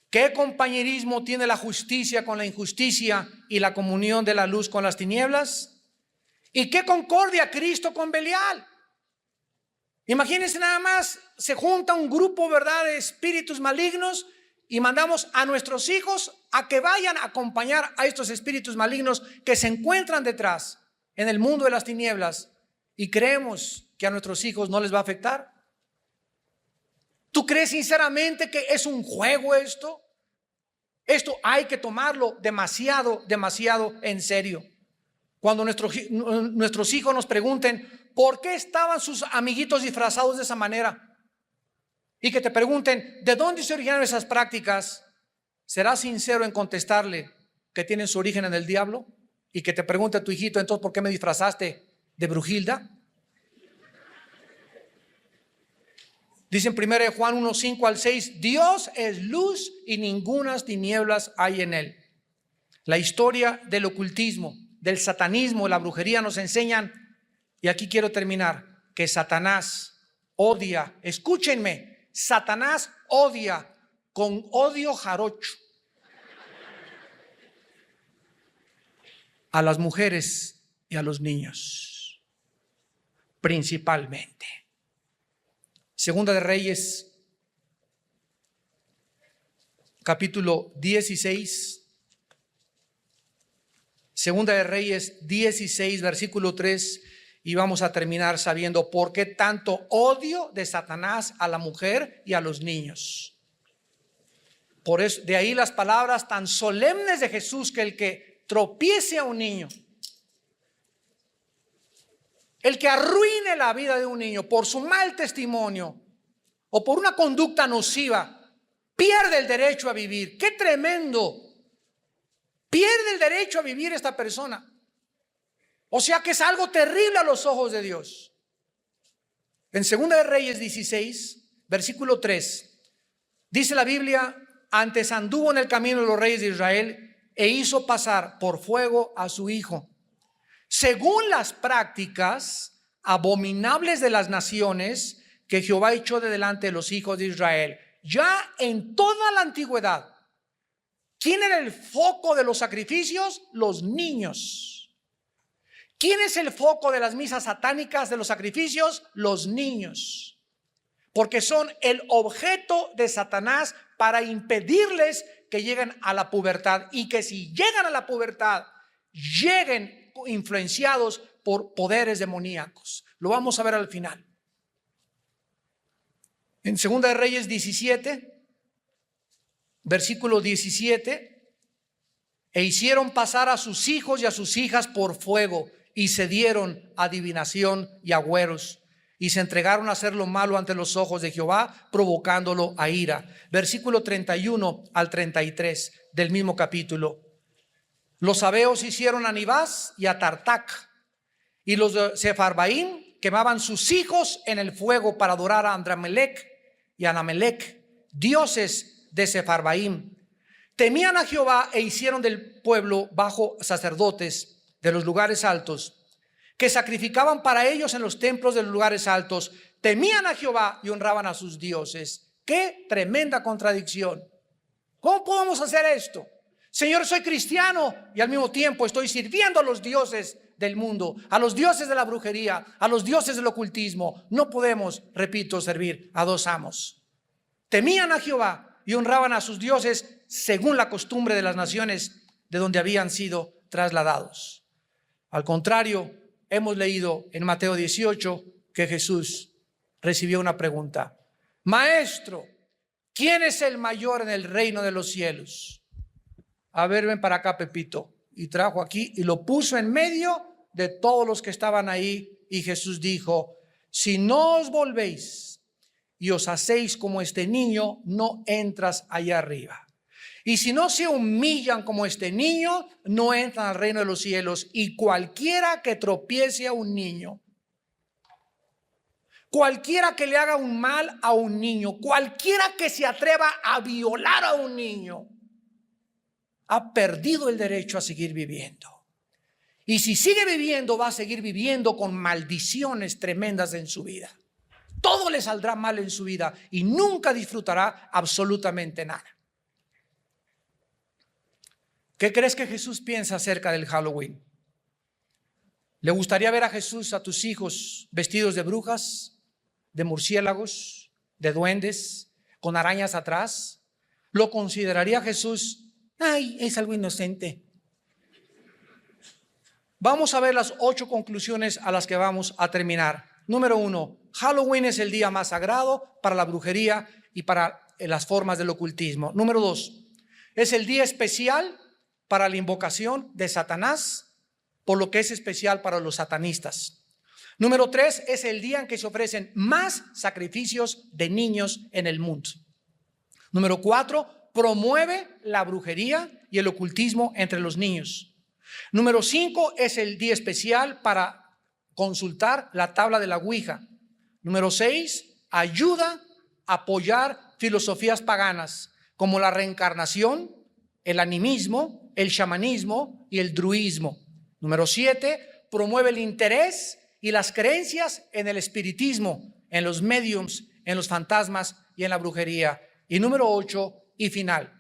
Speaker 1: ¿Qué compañerismo tiene la justicia con la injusticia y la comunión de la luz con las tinieblas? ¿Y qué concordia Cristo con Belial? Imagínense nada más, se junta un grupo, ¿verdad?, de espíritus malignos, y mandamos a nuestros hijos a que vayan a acompañar a estos espíritus malignos que se encuentran detrás en el mundo de las tinieblas, y creemos que a nuestros hijos no les va a afectar. ¿Tú crees sinceramente que es un juego esto? Esto hay que tomarlo demasiado en serio. Cuando nuestros hijos nos pregunten por qué estaban sus amiguitos disfrazados de esa manera, y que te pregunten de dónde se originaron esas prácticas, ¿serás sincero en contestarle que tienen su origen en el diablo? Y que te pregunte a tu hijito: entonces, ¿por qué me disfrazaste de Brujilda? Dice en 1 Juan 1, 5 al 6, Dios es luz y ningunas tinieblas hay en él. La historia del ocultismo, del satanismo, la brujería nos enseñan, y aquí quiero terminar, que Satanás odia, escúchenme, Satanás odia con odio jarocho a las mujeres y a los niños, principalmente. Segunda de Reyes, capítulo 16. Segunda de Reyes 16, versículo 3, y vamos a terminar sabiendo por qué tanto odio de Satanás a la mujer y a los niños. Por eso, de ahí las palabras tan solemnes de Jesús, que el que tropiece a un niño, el que arruine la vida de un niño por su mal testimonio o por una conducta nociva, pierde el derecho a vivir. ¡Qué tremendo! Pierde el derecho a vivir esta persona. O sea que es algo terrible a los ojos de Dios. En Segunda de Reyes 16, versículo 3, dice la Biblia: antes anduvo en el camino de los reyes de Israel e hizo pasar por fuego a su hijo, según las prácticas abominables de las naciones que Jehová echó de delante de los hijos de Israel. Ya en toda la antigüedad, ¿quién era el foco de los sacrificios? Los niños. ¿Quién es el foco de las misas satánicas, de los sacrificios? Los niños. porque son el objeto de Satanás para impedirles que lleguen a la pubertad, y que si llegan a la pubertad, lleguen influenciados por poderes demoníacos. Lo vamos a ver al final. En Segunda de Reyes 17, versículo 17, e hicieron pasar a sus hijos y a sus hijas por fuego, y se dieron a adivinación y agüeros, y se entregaron a hacer lo malo ante los ojos de Jehová, provocándolo a ira. Versículo 31 al 33 del mismo capítulo. Los sabeos hicieron a Nibás y a Tartac, y los de Sefarbaim quemaban sus hijos en el fuego para adorar a Andramelec y a Anamelec, dioses de Sefarbaim. Temían a Jehová e hicieron del pueblo bajo sacerdotes de los lugares altos, que sacrificaban para ellos en los templos de los lugares altos. Temían a Jehová y honraban a sus dioses. ¡Qué tremenda contradicción! ¿Cómo podemos hacer esto? Señor, soy cristiano y al mismo tiempo estoy sirviendo a los dioses del mundo, a los dioses de la brujería, a los dioses del ocultismo. No podemos, repito, servir a dos amos. Temían a Jehová y honraban a sus dioses según la costumbre de las naciones de donde habían sido trasladados. Al contrario, hemos leído en Mateo 18 que Jesús recibió una pregunta: Maestro, ¿quién es el mayor en el reino de los cielos? A ver, ven para acá, Pepito. Y trajo aquí y lo puso en medio de todos los que estaban ahí. Y Jesús dijo: si no os volvéis y os hacéis como este niño, no entras allá arriba. Y si no se humillan como este niño, no entran al reino de los cielos. Y cualquiera que tropiece a un niño, cualquiera que le haga un mal a un niño, cualquiera que se atreva a violar a un niño, ha perdido el derecho a seguir viviendo. Y si sigue viviendo, va a seguir viviendo con maldiciones tremendas en su vida. Todo le saldrá mal en su vida y nunca disfrutará absolutamente nada. ¿Qué crees que Jesús piensa acerca del Halloween? ¿Le gustaría ver a Jesús, a tus hijos, vestidos de brujas, de murciélagos, de duendes, con arañas atrás? ¿Lo consideraría Jesús? Ay, es algo inocente. Vamos a ver las 8 conclusiones a las que vamos a terminar. Número 1, Halloween es el día más sagrado para la brujería y para las formas del ocultismo. Número 2, es el día especial para la invocación de Satanás, por lo que es especial para los satanistas. Número 3, es el día en que se ofrecen más sacrificios de niños en el mundo. Número 4, promueve la brujería y el ocultismo entre los niños. Número 5, es el día especial para consultar la tabla de la Ouija. Número 6, ayuda a apoyar filosofías paganas como la reencarnación, el animismo, el chamanismo y el druismo. Número 7, promueve el interés y las creencias en el espiritismo, en los mediums, en los fantasmas y en la brujería. Y número 8 y final,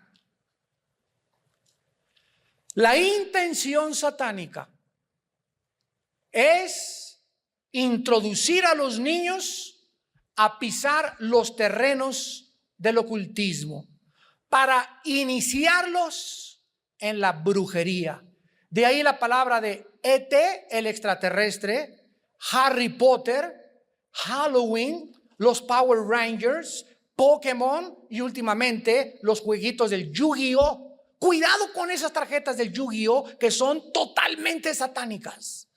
Speaker 1: la intención satánica es introducir a los niños a pisar los terrenos del ocultismo para iniciarlos en la brujería. De ahí la palabra de ET, el extraterrestre, Harry Potter, Halloween, los Power Rangers, Pokémon y últimamente los jueguitos del Yu-Gi-Oh. Cuidado con esas tarjetas del Yu-Gi-Oh que son totalmente satánicas.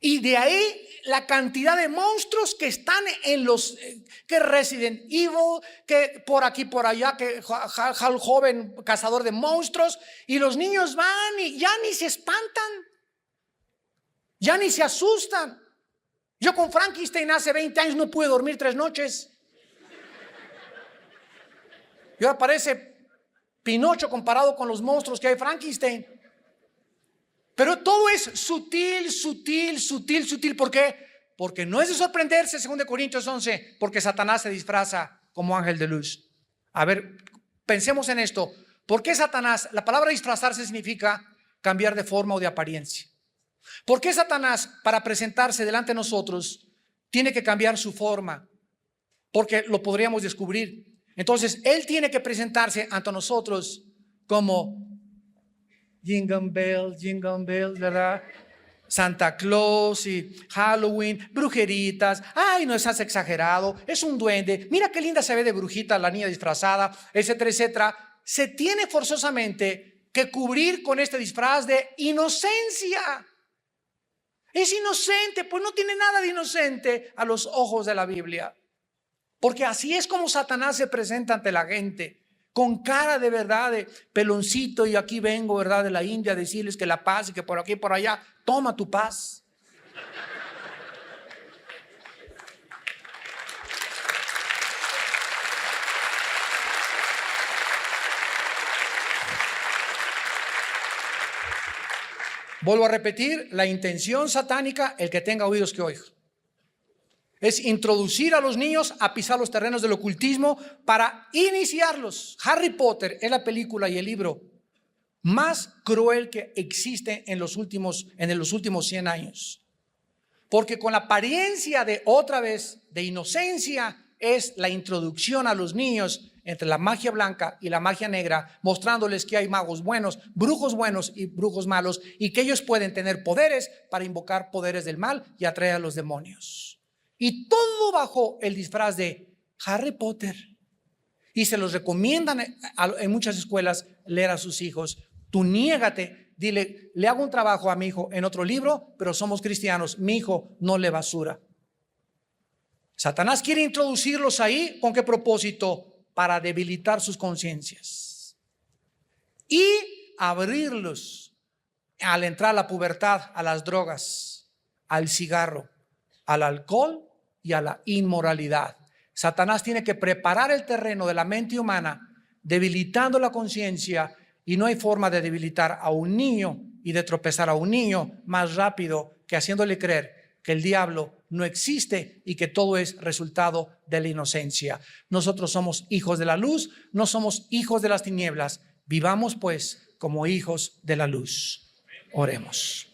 Speaker 1: Y de ahí la cantidad de monstruos que están en los que Resident Evil, que por aquí por allá, que Hal joven cazador de monstruos, y los niños van y ya ni se espantan, ya ni se asustan. Yo con Frankenstein hace 20 años no pude dormir 3 noches. Y ahora parece Pinocho comparado con los monstruos que hay Frankenstein. Pero todo es sutil, sutil, sutil, sutil. ¿Por qué? Porque no es de sorprenderse, 2 Corintios 11, porque Satanás se disfraza como ángel de luz. A ver, pensemos en esto. ¿Por qué Satanás? La palabra disfrazarse significa cambiar de forma o de apariencia. ¿Por qué Satanás, para presentarse delante de nosotros, tiene que cambiar su forma? porque lo podríamos descubrir. Entonces, Él tiene que presentarse ante nosotros como Jingle Bells, ¿verdad? Santa Claus y Halloween, brujeritas. Ay, no estás exagerado, es un duende. Mira qué linda se ve de brujita la niña disfrazada, etcétera, etcétera. Se tiene forzosamente que cubrir con este disfraz de inocencia. Es inocente, pues no tiene nada de inocente a los ojos de la Biblia. Porque así es como Satanás se presenta ante la gente, con cara de verdad, de peloncito, y aquí vengo, ¿verdad?, de la India a decirles que la paz y que por aquí y por allá, toma tu paz. Vuelvo a repetir, la intención satánica, el que tenga oídos que oiga, es introducir a los niños a pisar los terrenos del ocultismo para iniciarlos. Harry Potter es la película y el libro más cruel que existe en los últimos 100 años. Porque con la apariencia de otra vez de inocencia es la introducción a los niños entre la magia blanca y la magia negra, mostrándoles que hay magos buenos y brujos malos, y que ellos pueden tener poderes para invocar poderes del mal y atraer a los demonios. Y todo bajo el disfraz de Harry Potter. Y se los recomiendan en muchas escuelas leer a sus hijos. Tú niégate, dile, le hago un trabajo a mi hijo en otro libro, pero somos cristianos, mi hijo no lee basura. Satanás quiere introducirlos ahí, ¿con qué propósito? Para debilitar sus conciencias y abrirlos al entrar a la pubertad, a las drogas, al cigarro, al alcohol y a la inmoralidad. Satanás tiene que preparar el terreno de la mente humana, debilitando la conciencia, y no hay forma de debilitar a un niño y de tropezar a un niño más rápido que haciéndole creer que el diablo no existe y que todo es resultado de la inocencia. Nosotros somos hijos de la luz, no somos hijos de las tinieblas. Vivamos pues como hijos de la luz. Oremos.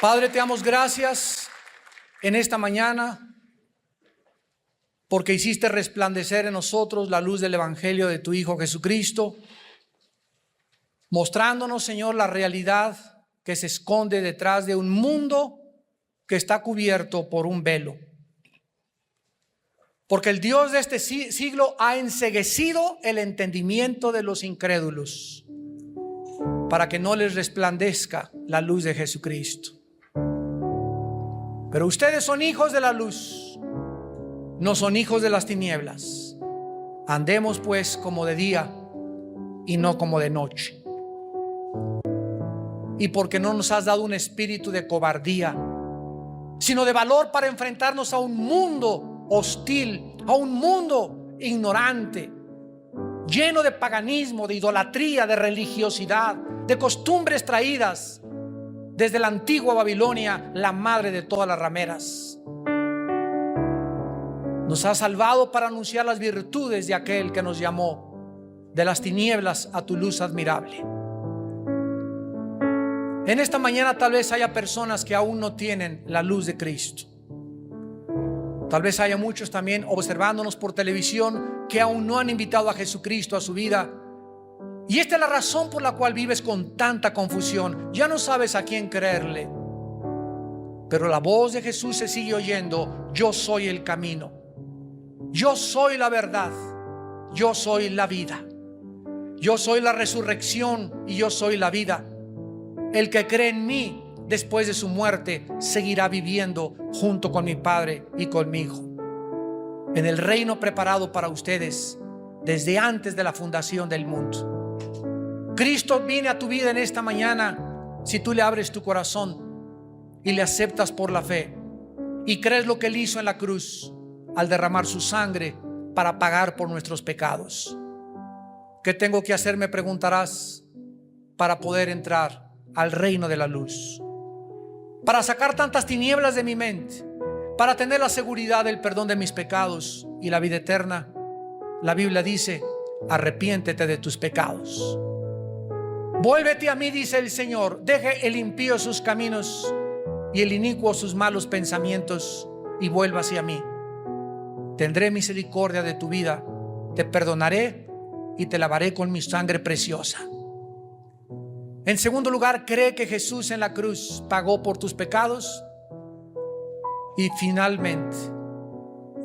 Speaker 1: Padre, te damos gracias en esta mañana porque hiciste resplandecer en nosotros la luz del evangelio de tu Hijo Jesucristo, mostrándonos, Señor, la realidad que se esconde detrás de un mundo que está cubierto por un velo. Porque el Dios de este siglo ha enceguecido el entendimiento de los incrédulos para que no les resplandezca la luz de Jesucristo. Pero ustedes son hijos de la luz, no son hijos de las tinieblas. Andemos pues como de día y no como de noche. Y porque no nos has dado un espíritu de cobardía, sino de valor para enfrentarnos a un mundo hostil, a un mundo ignorante, lleno de paganismo, de idolatría, de religiosidad, de costumbres traídas desde la antigua Babilonia, la madre de todas las rameras. Nos has salvado para anunciar las virtudes de aquel que nos llamó de las tinieblas a tu luz admirable. En esta mañana tal vez haya personas que aún no tienen la luz de Cristo. Tal vez haya muchos también observándonos por televisión que aún no han invitado a Jesucristo a su vida. Y esta es la razón por la cual vives con tanta confusión. Ya no sabes a quién creerle. Pero la voz de Jesús se sigue oyendo. Yo soy el camino. Yo soy la verdad. Yo soy la vida. Yo soy la resurrección y yo soy la vida. El que cree en mí después de su muerte seguirá viviendo junto con mi Padre y conmigo en el reino preparado para ustedes desde antes de la fundación del mundo. Cristo viene a tu vida en esta mañana si tú le abres tu corazón y le aceptas por la fe y crees lo que Él hizo en la cruz al derramar su sangre para pagar por nuestros pecados. ¿Qué tengo que hacer?, me preguntarás, para poder entrar al reino de la luz, para sacar tantas tinieblas de mi mente, para tener la seguridad del perdón de mis pecados y la vida eterna. La Biblia dice: arrepiéntete de tus pecados, vuélvete a mí, dice el Señor, deje el impío sus caminos y el inicuo sus malos pensamientos y vuelva hacia mí. Tendré misericordia de tu vida, te perdonaré y te lavaré con mi sangre preciosa. En segundo lugar, cree que Jesús en la cruz pagó por tus pecados. Y finalmente,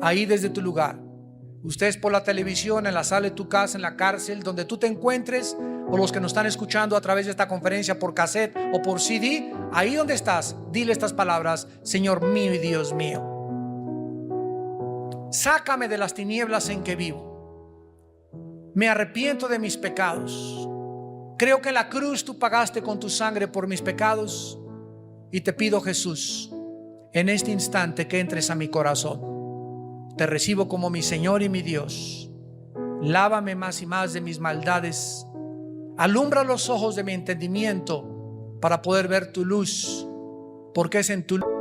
Speaker 1: ahí desde tu lugar, ustedes por la televisión, en la sala de tu casa, en la cárcel, donde tú te encuentres, o los que nos están escuchando a través de esta conferencia por cassette o por CD, ahí donde estás, dile estas palabras: Señor mío y Dios mío, sácame de las tinieblas en que vivo. Me arrepiento de mis pecados. Creo que en la cruz tú pagaste con tu sangre por mis pecados. Y te pido, Jesús, en este instante que entres a mi corazón. Te recibo como mi Señor y mi Dios. Lávame más y más de mis maldades. Alumbra los ojos de mi entendimiento para poder ver tu luz, porque es en tu luz